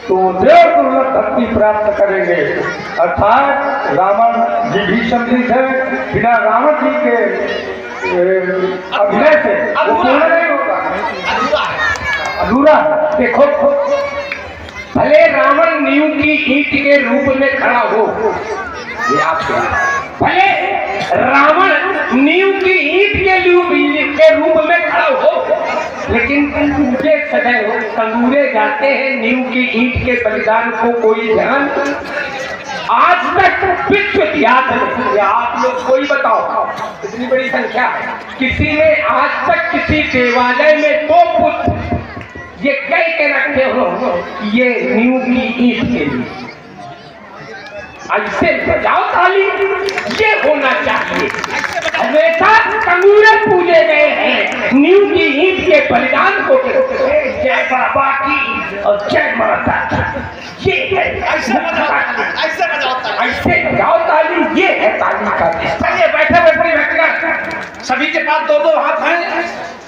तो देव दुर्लभ भक्ति प्राप्त करेंगे। अर्थात रावण जी भी सम्मिलित है, बिना रावण जी के अभिनय से वो पूर्ण नहीं होगा, अधूरा। देखो भले रावण नींव की ईंट के रूप में खड़ा हो, ये आपको, भले रावण नींव की ईंट के रूप में खड़ा हो, लेकिन पूजे सदैव तंदूरे जाते हैं, नींव की ईंट के बलिदान को कोई ध्यान आज तक विश्व इतिहास में। आप लोग कोई बताओ, इतनी बड़ी संख्या, किसी ने आज तक किसी देवालय में 2 पुष्प ये कह के रखे हो ये नींव की ईंट के लिए, ऐसे बजाओ ताली, ये होना चाहिए। हमेशा तंदूरे पूजे गए हैं, नींव की ईंट के बलिदान को जय बाबा की और जय माता की, ये है ऐसे बजाओ ताली, ये है ताली का। चलिए बैठे बैठे व्यक्तिगत सभी के पास 2-2 हाथ हैं,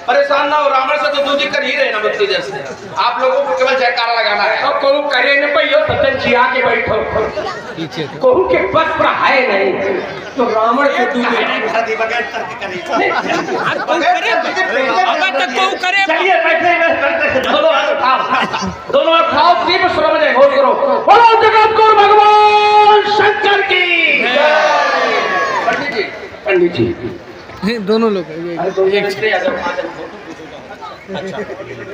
परेशान ना हो, रावण से तो दूधी कर ही रहे ना मुक्ति जैसे। आप लोगों को केवल जयकारा लगाना है। और कहूँ करे न पहियो सज्जन जी आके बैठो, कहूँ के बस पर है नहीं तो रावण से दूध चलिए बैठे, दोनों हाथ उठाओ, दीप स्वर में घोष करो, बोलो जगत गुरु भगवान शंकर की जय। पंडित जी दोनों लोग हैं, ये- अरे 2 मिनट आ जाओ, 5 फोटो। अच्छा